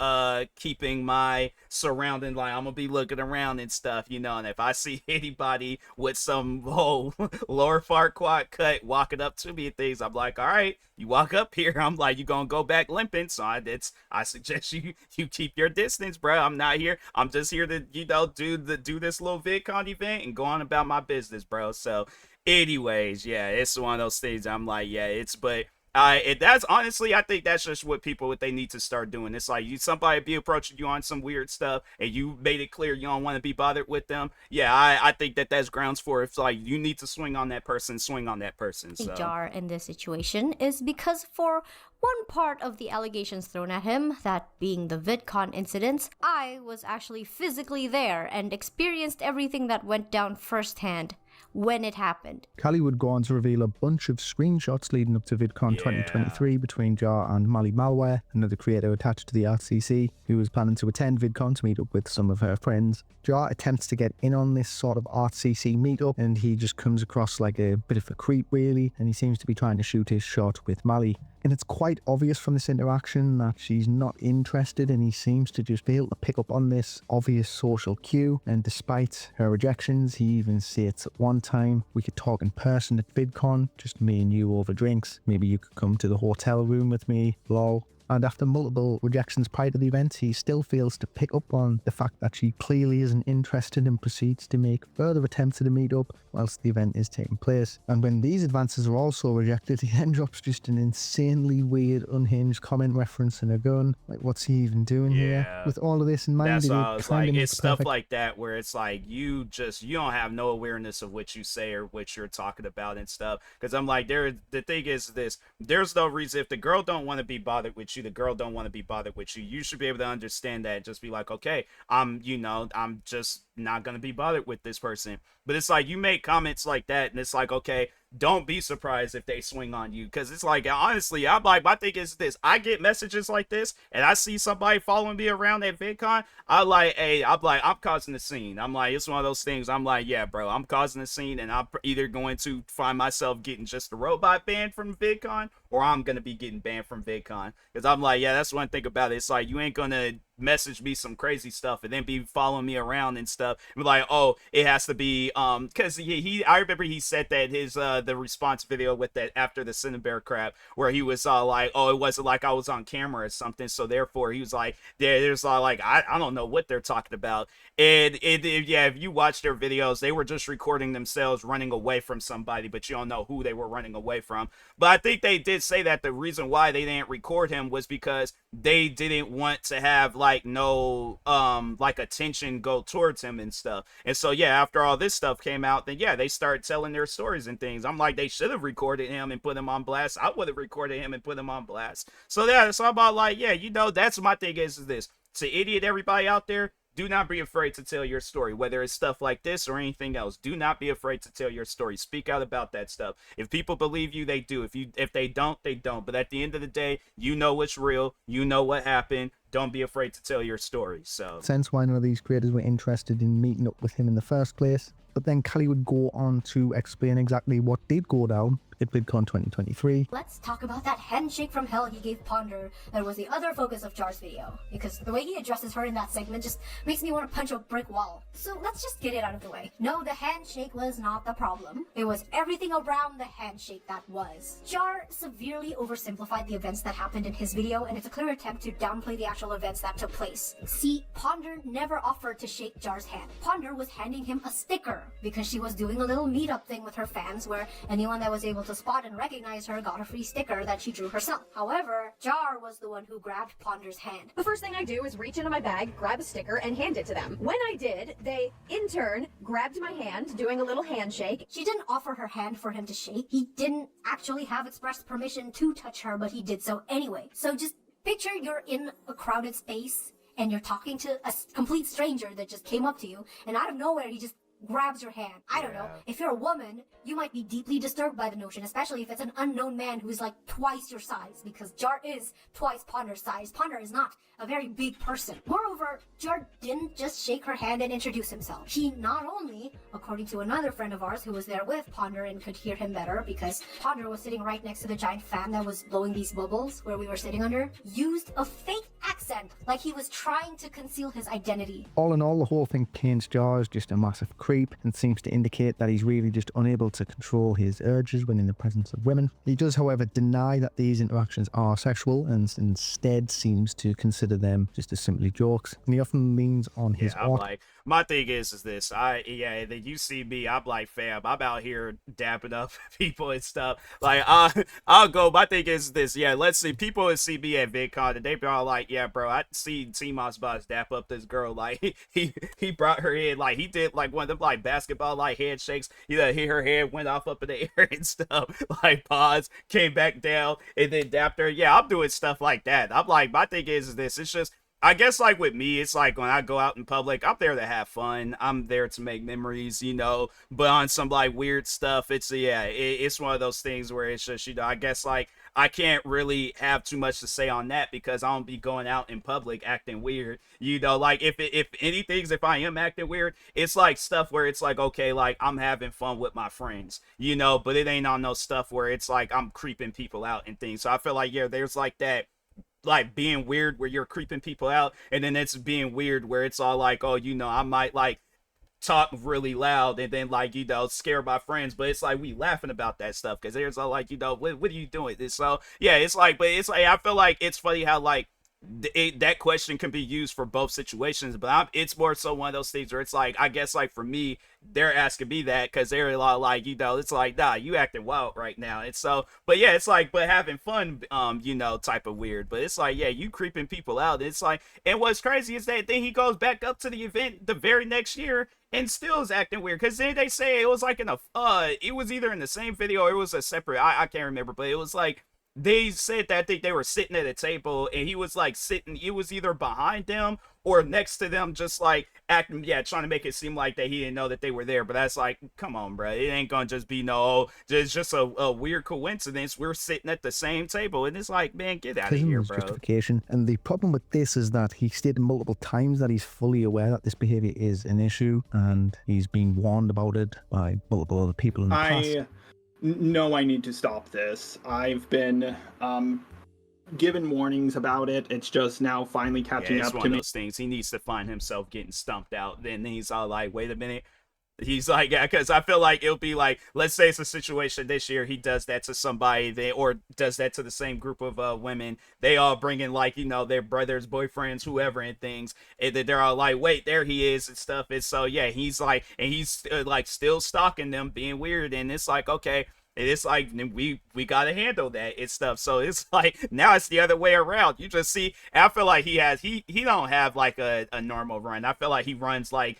keeping my surrounding, like, I'm gonna be looking around and stuff, you know, and if I see anybody with some whole Lord Farquaad cut walking up to me and things, I'm like, all right, you walk up here, I'm like, you gonna go back limping, so I suggest you keep your distance, bro. I'm not here, I'm just here to, you know, do this little VidCon event and go on about my business, bro. So anyways, yeah, it's one of those things I'm like, yeah, but that's honestly, I think that's just what they need to start doing. It's like, somebody be approaching you on some weird stuff and you made it clear you don't want to be bothered with them. Yeah, I think that's grounds for, it's like, you need to swing on that person. So. Jar in this situation is because for one part of the allegations thrown at him, that being the VidCon incidents, I was actually physically there and experienced everything that went down firsthand when it happened. Callie would go on to reveal a bunch of screenshots leading up to VidCon 2023 between Jar and Mali Malware, another creator attached to the RCC, who was planning to attend VidCon to meet up with some of her friends. Jar attempts to get in on this sort of RCC meetup, and he just comes across like a bit of a creep really, and he seems to be trying to shoot his shot with Mali. And it's quite obvious from this interaction that she's not interested, and he seems to just be able to pick up on this obvious social cue. And despite her rejections, he even states at one time, we could talk in person at VidCon, just me and you over drinks. Maybe you could come to the hotel room with me, lol. And after multiple rejections prior to the event, he still fails to pick up on the fact that she clearly isn't interested and proceeds to make further attempts at a meetup whilst the event is taking place. And when these advances are also rejected, he then drops just an insanely weird, unhinged comment referencing a gun. Like, what's he even doing here? With all of this in mind, that's why I was like, it's stuff like that where it's like, you don't have no awareness of what you say or what you're talking about and stuff. Because I'm like, the thing is this, there's no reason, if the girl don't want to be bothered with you, the girl don't want to be bothered with you. You should be able to understand that. Just be like, okay, I'm just not gonna be bothered with this person. But it's like, you make comments like that, and it's like, okay, don't be surprised if they swing on you. Because it's like, honestly, I'm like, my thing is this, I get messages like this, and I see somebody following me around at VidCon, I'm I'm causing a scene. I'm like, it's one of those things, I'm like, yeah, bro, I'm causing a scene, and I'm either going to find myself getting just a robot banned from VidCon, or I'm gonna be getting banned from VidCon. Because I'm like, yeah, that's one thing about it. It's like, you ain't gonna message me some crazy stuff and then be following me around and stuff and be like, oh, it has to be because I remember he said that his the response video with that after the Cinnabear crap, where he was like, oh, it wasn't like I was on camera or something, so therefore he was like, there's like, I don't know what they're talking about. And yeah, if you watch their videos, they were just recording themselves running away from somebody, but you don't know who they were running away from. But I think they did say that the reason why they didn't record him was because they didn't want to have like no like attention go towards him and stuff. And so yeah, after all this stuff came out, then yeah, they started telling their stories and things. I'm like, they should have recorded him and put him on blast. I would have recorded him and put him on blast. So yeah, it's all about like, yeah, you know, that's my thing is this. To idiot everybody out there, do not be afraid to tell your story, whether it's stuff like this or anything else. Do not be afraid to tell your story. Speak out about that stuff. If people believe you, they do. If they don't, they don't. But at the end of the day, you know what's real. You know what happened. Don't be afraid to tell your story. So sense why none of these creators were interested in meeting up with him in the first place. But then Callie would go on to explain exactly what did go down, at VidCon 2023. Let's talk about that handshake from hell he gave Ponder that was the other focus of Jar's video, because the way he addresses her in that segment just makes me want to punch a brick wall. So let's just get it out of the way. No, the handshake was not the problem. It was everything around the handshake that was. Jar severely oversimplified the events that happened in his video, and it's a clear attempt to downplay the actual events that took place. See, Ponder never offered to shake Jar's hand. Ponder was handing him a sticker because she was doing a little meetup thing with her fans where anyone that was able to spot and recognize her got a free sticker that she drew herself. However, Jar was the one who grabbed Ponder's hand. The first thing I do is reach into my bag, grab a sticker, and hand it to them. When I did, they, in turn, grabbed my hand, doing a little handshake. She didn't offer her hand for him to shake. He didn't actually have expressed permission to touch her, but he did so anyway. So just picture you're in a crowded space and you're talking to a complete stranger that just came up to you, and out of nowhere he just grabs your hand. I don't know. If you're a woman, you might be deeply disturbed by the notion, especially if it's an unknown man who's like twice your size, because Jar is twice Ponder's size. Ponder is not a very big person. Moreover, Jar didn't just shake her hand and introduce himself. He not only, according to another friend of ours who was there with Ponder and could hear him better because Ponder was sitting right next to the giant fan that was blowing these bubbles where we were sitting under, used a fake accent like he was trying to conceal his identity. All in all, the whole thing paints Jar as just a massive creep and seems to indicate that he's really just unable to control his urges when in the presence of women. He does, however, deny that these interactions are sexual and instead seems to consider them just as simply jokes. And he often leans on his I'm art. like, my thing is this. That you see me, I'm like, fam, I'm out here dapping up people and stuff. Like, I'll go. My thing is this. Yeah, let's see. People would see me at VidCon and they be all like, yeah, bro, I see TMossBoss dap up this girl. Like, he brought her in. Like, he did like one of them like basketball like handshakes. Her head went off up in the air and stuff. Like, pause, came back down, and then dapped her. Yeah, I'm doing stuff like that. I'm like, my thing is this. It's just, I guess, like, with me, it's like when I go out in public, I'm there to have fun. I'm there to make memories, you know, but on some, like, weird stuff, it's one of those things where it's just, you know, I guess, like, I can't really have too much to say on that because I don't be going out in public acting weird, you know. Like, if I am acting weird, it's like stuff where it's like, okay, like, I'm having fun with my friends, you know, but it ain't on no stuff where it's like I'm creeping people out and things. So I feel like, yeah, there's like that, like, being weird where you're creeping people out, and then it's being weird where it's all like, oh, you know, I might like talk really loud and then, like, you know, scare my friends, but it's like we laughing about that stuff because there's all like, you know, what are you doing this? So yeah, it's like, but it's like, I feel like it's funny how like that question can be used for both situations, but it's more so one of those things where it's like, I guess, like, for me, they're asking me that because they're a lot like, you know, it's like, nah, you acting wild right now. And so, but yeah, it's like, but having fun, you know, type of weird. But it's like, yeah, you creeping people out. It's like, and what's crazy is that then he goes back up to the event the very next year and still is acting weird, because then they say it was like it was either in the same video or it was a separate, I can't remember, but it was like, they said that they were sitting at a table and he was like sitting, it was either behind them or next to them, just like acting, trying to make it seem like that he didn't know that they were there. But that's like, come on, bro, it ain't gonna just be just a weird coincidence. We're sitting at the same table, and it's like, man, get out of here, bro. Justification. And the problem with this is that he stated multiple times that he's fully aware that this behavior is an issue, and he's been warned about it by multiple other people in the past. No, I need to stop this. I've been given warnings about it. It's just now finally catching up to me. It's one of those things. He needs to find himself getting stumped out. Then he's all like, wait a minute. He's like, yeah, because I feel like it'll be like, let's say it's a situation this year, he does that to somebody, or does that to the same group of women. They all bring in, like, you know, their brothers, boyfriends, whoever, and things. And then they're all like, wait, there he is and stuff. And so, yeah, he's like, and he's like still stalking them, being weird. And it's like, okay. And it's like, we gotta handle that and stuff. So it's like, now it's the other way around. You just see, I feel like he don't have like a normal run. I feel like he runs like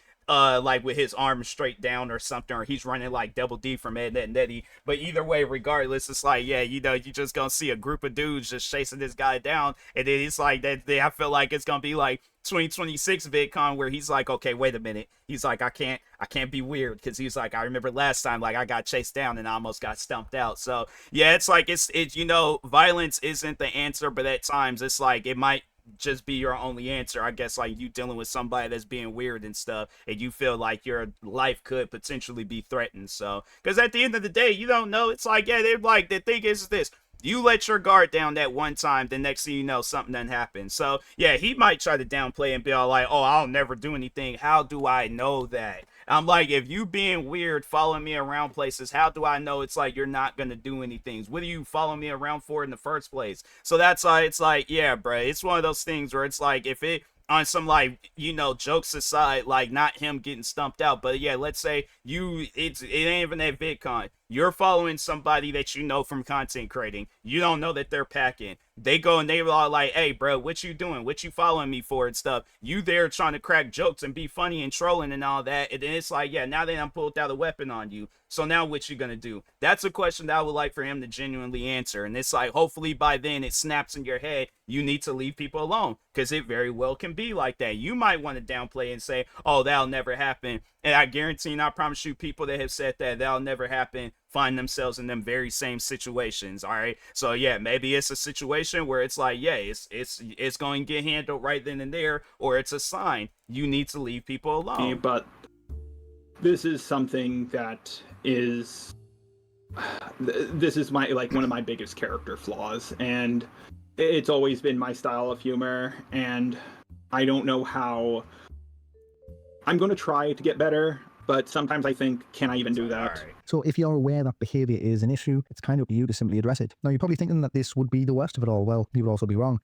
with his arms straight down or something, or he's running like Double D from Ed, Ed, and Eddie. But either way, regardless, it's like, yeah, you know, you just gonna see a group of dudes just chasing this guy down, and then it's like that. I feel like it's gonna be like 2026 VidCon where he's like, okay, wait a minute. He's like, I can't be weird, because he's like, I remember last time, like, I got chased down and I almost got stumped out. So yeah, it's like, it's you know, violence isn't the answer, but at times it's like, it might just be your only answer. I guess like you dealing with somebody that's being weird and stuff, and you feel like your life could potentially be threatened. So, because at the end of the day, you don't know. It's like, yeah, they're like, the thing is this. You let your guard down that one time, the next thing you know, something done happened. So, yeah, he might try to downplay and be all like, oh, I'll never do anything. How do I know that? I'm like, if you being weird, following me around places, how do I know it's like you're not going to do anything? What are you following me around for in the first place? So that's why it's like, yeah, bro, it's one of those things where it's like, if it, on some like, you know, jokes aside, like not him getting stumped out, but yeah, let's say it ain't even at VidCon. You're following somebody that you know from content creating. You don't know that they're packing. They go and they are like, hey, bro, what you doing? What you following me for and stuff? You there trying to crack jokes and be funny and trolling and all that. And then it's like, yeah, now they done pulled out a weapon on you. So now what you gonna do? That's a question that I would like for him to genuinely answer. And it's like, hopefully by then it snaps in your head. You need to leave people alone, because it very well can be like that. You might want to downplay and say, oh, that'll never happen. And I guarantee and I promise you, people that have said that that'll never happen find themselves in them very same situations. All right. So yeah, maybe it's a situation where it's like, yeah, it's going to get handled right then and there, or it's a sign you need to leave people alone. But this is something that is my like one of my biggest character flaws, and it's always been my style of humor, and I don't know how. I'm going to try to get better, but sometimes I think, can I even do that? So if you're aware that behaviour is an issue, it's kind of up to you to simply address it. Now, you're probably thinking that this would be the worst of it all. Well, you would also be wrong.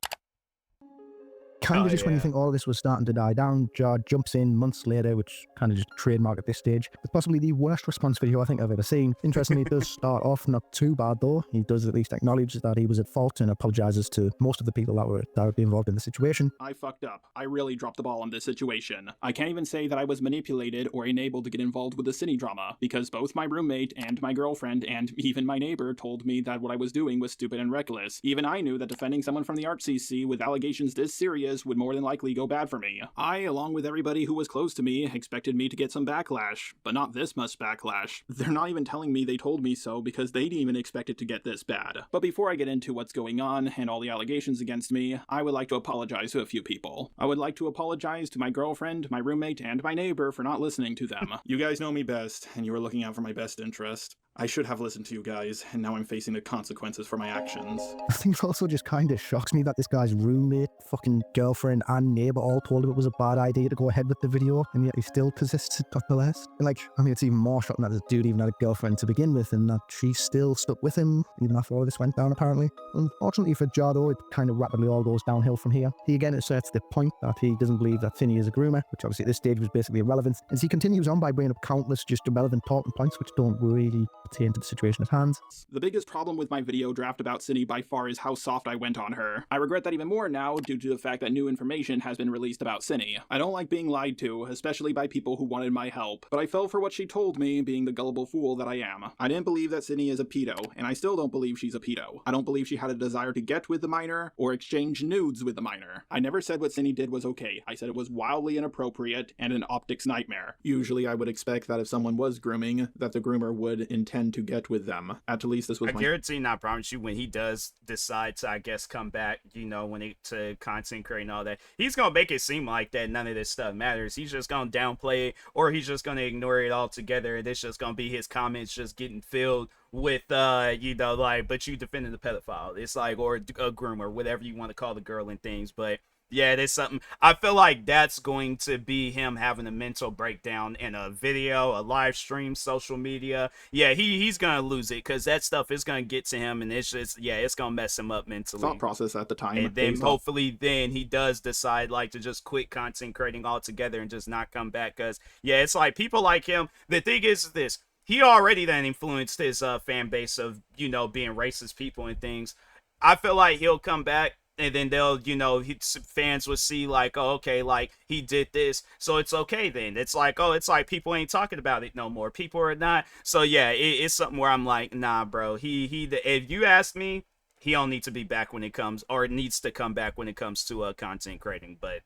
Kind of just when you think all this was starting to die down, Jar jumps in months later, which kind of just trademark at this stage. It's possibly the worst response video I think I've ever seen. Interestingly, it does start off not too bad though. He does at least acknowledge that he was at fault and apologises to most of the people that were directly involved in the situation. I fucked up. I really dropped the ball on this situation. I can't even say that I was manipulated or enabled to get involved with the cine drama, because both my roommate and my girlfriend and even my neighbor told me that what I was doing was stupid and reckless. Even I knew that defending someone from the art CC with allegations this serious would more than likely go bad for me. I, along with everybody who was close to me, expected me to get some backlash, but not this much backlash. They're not even telling me they told me so, because they didn't even expect it to get this bad. But before I get into what's going on and all the allegations against me, I would like to apologize to a few people. I would like to apologize to my girlfriend, my roommate, and my neighbor for not listening to them. You guys know me best, and you were looking out for my best interest. I should have listened to you guys, and now I'm facing the consequences for my actions. I think it also just kind of shocks me that this guy's roommate, fucking girlfriend, and neighbour all told him it was a bad idea to go ahead with the video, and yet he still persisted nonetheless. And like, I mean, it's even more shocking that this dude even had a girlfriend to begin with, and that she still stuck with him, even after all this went down, apparently. Unfortunately for Jardo, it kind of rapidly all goes downhill from here. He again asserts the point that he doesn't believe that Finney is a groomer, which obviously at this stage was basically irrelevant, as he continues on by bringing up countless just irrelevant talking points which don't really pertain to the situation at hand. The biggest problem with my video draft about Cindy by far is how soft I went on her. I regret that even more now due to the fact that new information has been released about Cindy. I don't like being lied to, especially by people who wanted my help, but I fell for what she told me, being the gullible fool that I am. I didn't believe that Cindy is a pedo, and I still don't believe she's a pedo. I don't believe she had a desire to get with the minor or exchange nudes with the minor. I never said what Cindy did was okay. I said it was wildly inappropriate and an optics nightmare. Usually I would expect that if someone was grooming, that the groomer would intend to get with them. At least this was I guarantee, and I promise you, when he does decide to, I guess, come back, you know, when it to content creating all that, he's gonna make it seem like that none of this stuff matters. He's just gonna downplay it, or he's just gonna ignore it altogether, and it's just gonna be his comments just getting filled with you know, like, but you defending the pedophile. It's like, or a groomer, whatever you want to call the girl and things, but yeah, there's something. I feel like that's going to be him having a mental breakdown in a video, a live stream, social media. Yeah, he's gonna lose it, because that stuff is gonna get to him, and it's just, yeah, it's gonna mess him up mentally. Thought process at the time. And then hopefully then he does decide like to just quit content creating altogether and just not come back, because yeah, it's like people like him. The thing is this. He already then influenced his fan base of, you know, being racist people and things. I feel like he'll come back, and then they'll, you know, fans will see like, oh, okay, like he did this, so it's okay then. It's like, oh, it's like people ain't talking about it no more. People are not. So yeah, it's something where I'm like, nah, bro. If you ask me, he don't need to be back when it comes, or needs to come back when it comes to content creating. But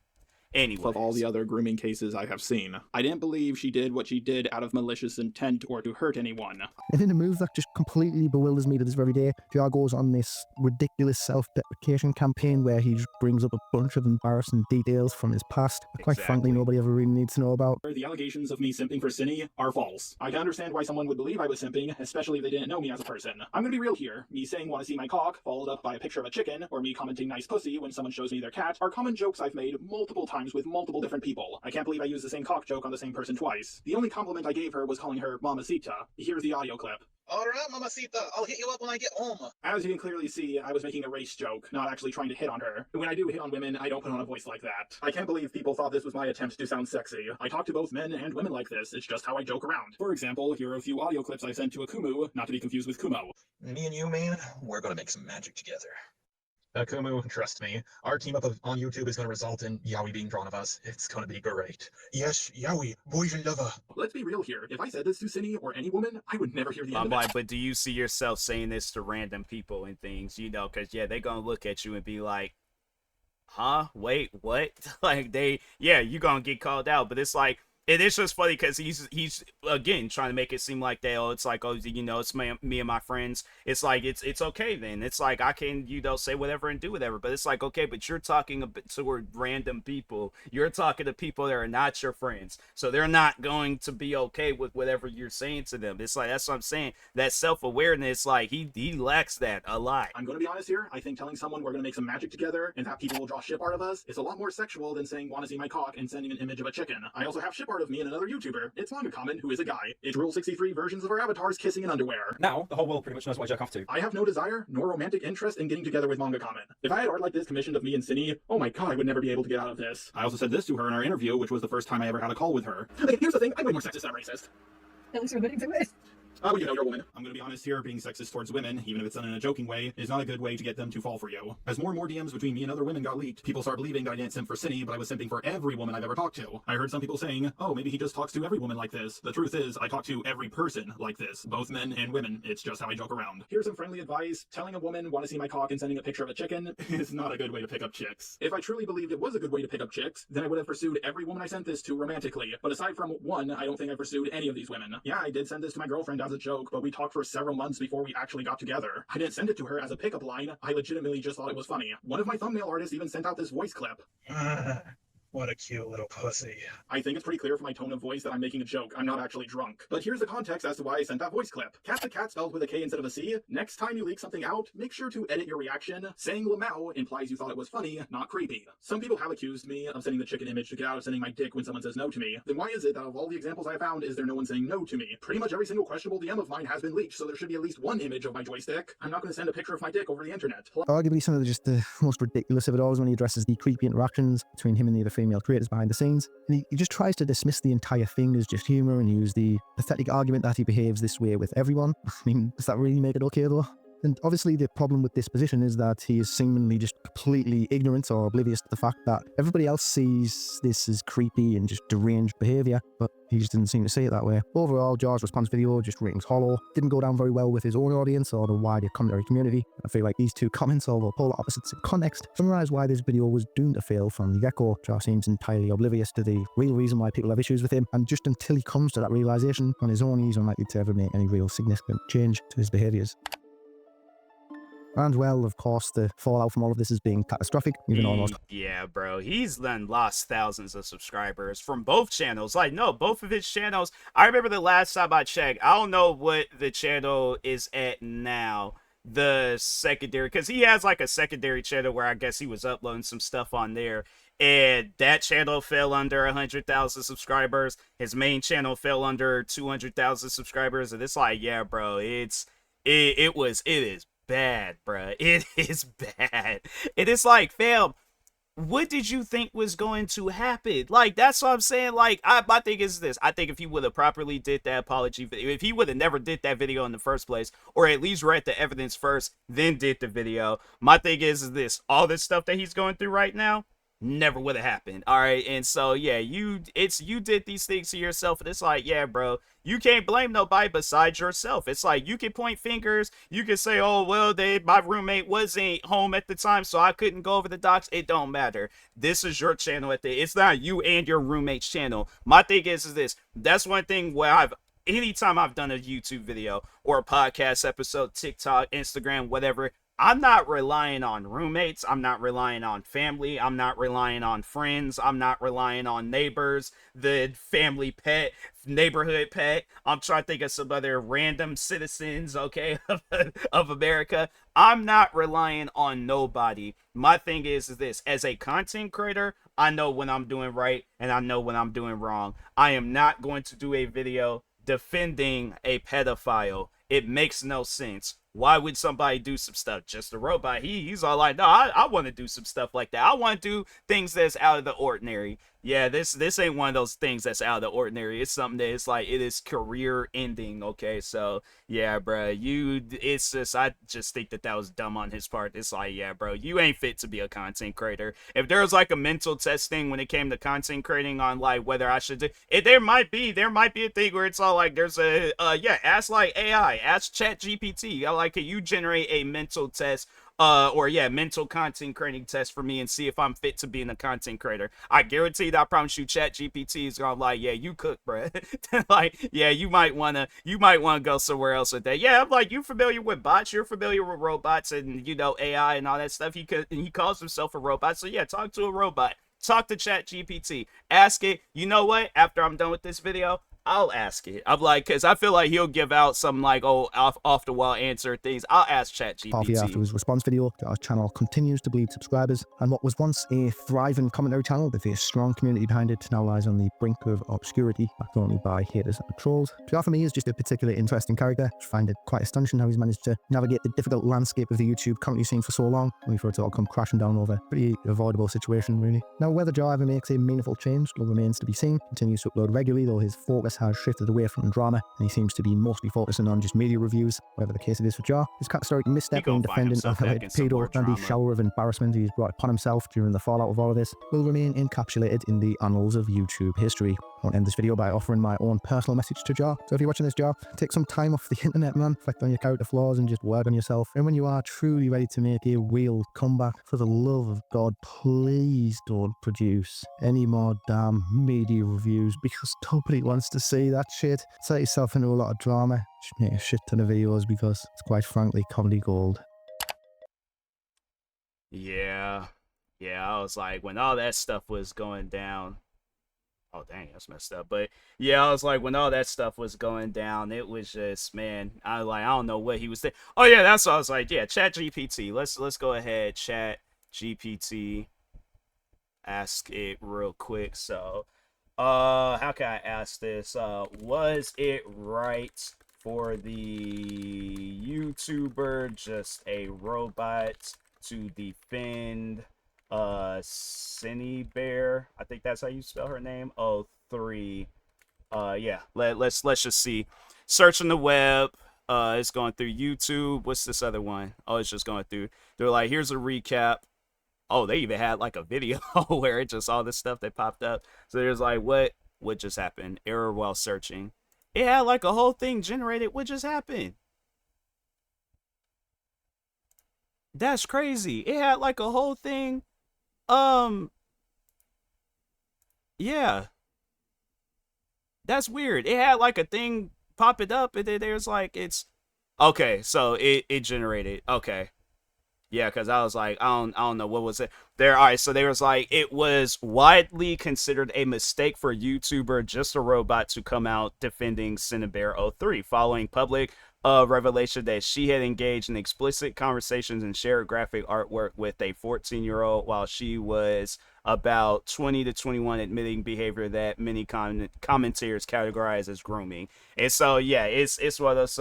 Anyway, of all the other grooming cases I have seen. I didn't believe she did what she did out of malicious intent or to hurt anyone. And in a move that just completely bewilders me to this very day, JR goes on this ridiculous self-deprecation campaign where he just brings up a bunch of embarrassing details from his past that, quite frankly, nobody ever really needs to know about. The allegations of me simping for Cindy are false. I can understand why someone would believe I was simping, especially if they didn't know me as a person. I'm gonna be real here. Me saying wanna see my cock, followed up by a picture of a chicken, or me commenting nice pussy when someone shows me their cat, are common jokes I've made multiple times with multiple different people. I can't believe I used the same cock joke on the same person twice. The only compliment I gave her was calling her Mamacita. Here's the audio clip. Alright, Mamacita, I'll hit you up when I get home. As you can clearly see, I was making a race joke, not actually trying to hit on her. When I do hit on women, I don't put on a voice like that. I can't believe people thought this was my attempt to sound sexy. I talk to both men and women like this, it's just how I joke around. For example, here are a few audio clips I sent to Akumu, not to be confused with Kumo. Me and you, man, we're gonna make some magic together. Kumu, trust me, our team up on YouTube is going to result in Yaoi being drawn of us. It's going to be great. Yes, Yaoi, boyfriend lover. Let's be real here. If I said this to Cindy or any woman, I would never hear the end of it. But do you see yourself saying this to random people and things, you know, because, yeah, they're going to look at you and be like, huh? Wait, what? Like, you're going to get called out. But it's like, it is just funny because he's again trying to make it seem like it's like, oh, you know, it's me and my friends. It's like it's okay then. It's like I can, you know, say whatever and do whatever. But it's like, okay, but you're talking to random people. You're talking to people that are not your friends, so they're not going to be okay with whatever you're saying to them. It's like, that's what I'm saying. That self-awareness, like he lacks that a lot. I'm gonna be honest here. I think telling someone we're gonna make some magic together and that people will draw ship art of us is a lot more sexual than saying wanna see my cock and sending an image of a chicken. I also have ship art of me and another YouTuber. It's Manga Common, who is a guy. It's Rule 63 versions of our avatars kissing in underwear. Now, the whole world pretty much knows what I jerk off to. I have no desire nor romantic interest in getting together with Manga Common. If I had art like this commissioned of me and Cindy, oh my god, I would never be able to get out of this. I also said this to her in our interview, which was the first time I ever had a call with her. Okay, here's the thing, I'm way more sexist than racist. At least you're admitting to it. Oh, you know, you're a woman. I'm gonna be honest here, being sexist towards women, even if it's done in a joking way, is not a good way to get them to fall for you. As more and more DMs between me and other women got leaked, people start believing that I didn't simp for Cindy, but I was simping for every woman I've ever talked to. I heard some people saying, oh, maybe he just talks to every woman like this. The truth is, I talk to every person like this, both men and women. It's just how I joke around. Here's some friendly advice. Telling a woman, want to see my cock and sending a picture of a chicken is not a good way to pick up chicks. If I truly believed it was a good way to pick up chicks, then I would have pursued every woman I sent this to romantically. But aside from one, I don't think I pursued any of these women. Yeah, I did send this to my girlfriend as a joke, but we talked for several months before we actually got together. I didn't send it to her as a pickup line. I legitimately just thought it was funny. One of my thumbnail artists even sent out this voice clip. What a cute little pussy. I think it's pretty clear from my tone of voice that I'm making a joke. I'm not actually drunk. But here's the context as to why I sent that voice clip. Cat the cat spelled with a K instead of a C. Next time you leak something out, make sure to edit your reaction. Saying Lamau implies you thought it was funny, not creepy. Some people have accused me of sending the chicken image to get out of sending my dick when someone says no to me. Then why is it that of all the examples I found, is there no one saying no to me? Pretty much every single questionable DM of mine has been leaked, so there should be at least one image of my joystick. I'm not going to send a picture of my dick over the internet. Arguably some of the most ridiculous of it all is when he addresses the creepy interactions between him and the other female creators behind the scenes, and he just tries to dismiss the entire thing as just humour and use the pathetic argument that he behaves this way with everyone. I mean, does that really make it okay though? And obviously the problem with this position is that he is seemingly just completely ignorant or oblivious to the fact that everybody else sees this as creepy and just deranged behaviour, but he just didn't seem to see it that way. Overall, Jar's response video just rings hollow. Didn't go down very well with his own audience or the wider commentary community. I feel like these two comments, although polar opposites in context, summarise why this video was doomed to fail from the get-go. Jar seems entirely oblivious to the real reason why people have issues with him, and just until he comes to that realisation on his own, he's unlikely to ever make any real significant change to his behaviours. And well, of course, the fallout from all of this is being catastrophic, even almost. Yeah, bro, he's then lost thousands of subscribers from both channels. Like, no, both of his channels. I remember the last time I checked, I don't know what the channel is at now. The secondary, because he has like a secondary channel where I guess he was uploading some stuff on there. And that channel fell under 100,000 subscribers. His main channel fell under 200,000 subscribers. And it's like, yeah, bro, it is bad, bruh. It is bad. It is like, fam, what did you think was going to happen? Like, that's what I'm saying. Like, my thing is this. I think if he would have properly did that apology video, if he would have never did that video in the first place, or at least read the evidence first, then did the video, my thing is this. All this stuff that he's going through right now, never would have happened. All right. And so, yeah, you did these things to yourself. And it's like, yeah, bro, you can't blame nobody besides yourself. It's like, you can point fingers. You can say, oh, well, my roommate wasn't home at the time, so I couldn't go over the docs. It don't matter. This is your channel it's not you and your roommate's channel. My thing is this. That's one thing where anytime I've done a YouTube video or a podcast episode, TikTok, Instagram, whatever, I'm not relying on roommates. I'm not relying on family. I'm not relying on friends. I'm not relying on neighbors, the family pet, neighborhood pet. I'm trying to think of some other random citizens, okay, of America. I'm not relying on nobody. My thing is this. As a content creator, I know when I'm doing right and I know when I'm doing wrong. I am not going to do a video defending a pedophile. It makes no sense. Why would somebody do some stuff? Just a robot. He's all like, no, I want to do some stuff like that. I want to do things that's out of the ordinary. Yeah, this ain't one of those things that's out of the ordinary. It's something that it's like, it is career ending. Okay, so yeah, bro, it's just, I just think that was dumb on his part. It's like, yeah, bro, you ain't fit to be a content creator. If there was like a mental test thing when it came to content creating on like whether I should do it, there might be a thing where it's all like, there's a ask like AI, ask Chat GPT. Like, can you generate a mental test? Mental content creating test for me and see if I'm fit to being a content creator. I guarantee that I promise you Chat GPT is gonna like, yeah, you cook, bro. Like, yeah, you might wanna go somewhere else with that. Yeah, I'm like, you familiar with bots, you're familiar with robots and AI and all that stuff. He calls himself a robot. So yeah, talk to a robot. Talk to Chat GPT. Ask it, you know what? After I'm done with this video, I'll ask it. I'm like, because I feel like he'll give out some like, off the wall answer things. I'll ask ChatGPT. Half a year after his response video, our channel continues to bleed subscribers, and what was once a thriving commentary channel with a strong community behind it now lies on the brink of obscurity, backed only by haters and trolls. PR for me is just a particularly interesting character. I find it quite astonishing how he's managed to navigate the difficult landscape of the YouTube comedy scene for so long, only for it to all come crashing down over a pretty avoidable situation, really. Now, whether Jar ever makes a meaningful change still remains to be seen. He continues to upload regularly, though his focus has shifted away from drama, and he seems to be mostly focusing on just media reviews. Whatever the case it is for Jar, his catastrophic misstep in defending a pedo and the shower of embarrassment he's brought upon himself during the fallout of all of this will remain encapsulated in the annals of YouTube history. I want to end this video by offering my own personal message to Jar. So if you're watching this, Jar, take some time off the internet, man. Reflect on your character flaws and just work on yourself. And when you are truly ready to make a real comeback, for the love of God, please don't produce any more damn media reviews, because nobody wants to see that shit. Set yourself into a lot of drama. Just make a shit ton of videos, because it's quite frankly comedy gold. Yeah, I was like, when all that stuff was going down. Oh, dang, that's messed up. But yeah, I was like, when all that stuff was going down, it was just, man, I don't know what he was saying. Oh yeah, that's what I was like, yeah, Chat GPT. Let's go ahead, Chat GPT. Ask it real quick. So, how can I ask this? Was it right for the YouTuber just a robot to defend Cindy Bear? I think that's how you spell her name. 03. Yeah, let's just see. Searching the web. It's going through YouTube. What's this other one? Oh, it's just going through. They're like, here's a recap. Oh, they even had like a video where it just all this stuff that popped up. So there's like, what just happened? Error while searching. It had like a whole thing generated. What just happened? That's crazy. It had like a whole thing. Yeah. That's weird. It had like a thing pop it up, and then there's like, it's okay. So it generated. Okay. Yeah, because I was like, I don't know, what was it there. All right, so there was like, it was widely considered a mistake for YouTuber Just a Robot to come out defending Cinebear 03 following public revelation that she had engaged in explicit conversations and shared graphic artwork with a 14-year-old while she was about 20 to 21, admitting behavior that many commentators categorize as grooming. And so yeah, it's one of those,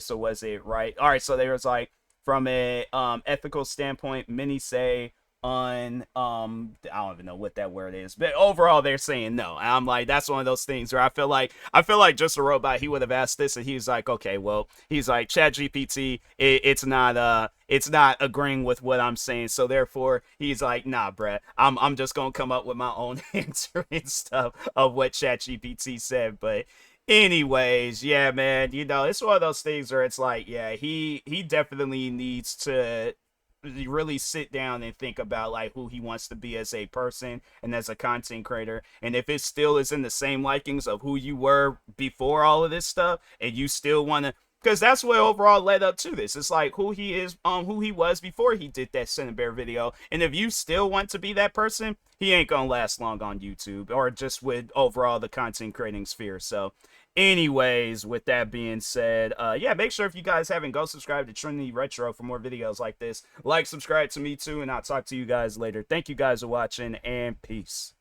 so was it right? All right, so there was like, from a ethical standpoint, many say I don't even know what that word is, but overall they're saying no. And I'm like, that's one of those things where I feel like Just a Robot, he would have asked this and he's like, okay, well, he's like, ChatGPT, it's not agreeing with what I'm saying, so therefore he's like, nah, bruh, I'm just gonna come up with my own answer and stuff of what ChatGPT said. But anyways, yeah, man, it's one of those things where it's like, yeah, he definitely needs to really sit down and think about like who he wants to be as a person and as a content creator, and if it still is in the same likings of who you were before all of this stuff, and you still want to, because that's what overall led up to this. It's like who he is, who he was before he did that Cinnamon video, and if you still want to be that person, he ain't gonna last long on YouTube or just with overall the content creating sphere. So anyways, with that being said, yeah, make sure if you guys haven't, go subscribe to Trinity Retro for more videos like this. Like, subscribe to me too, and I'll talk to you guys later. Thank you guys for watching, and peace.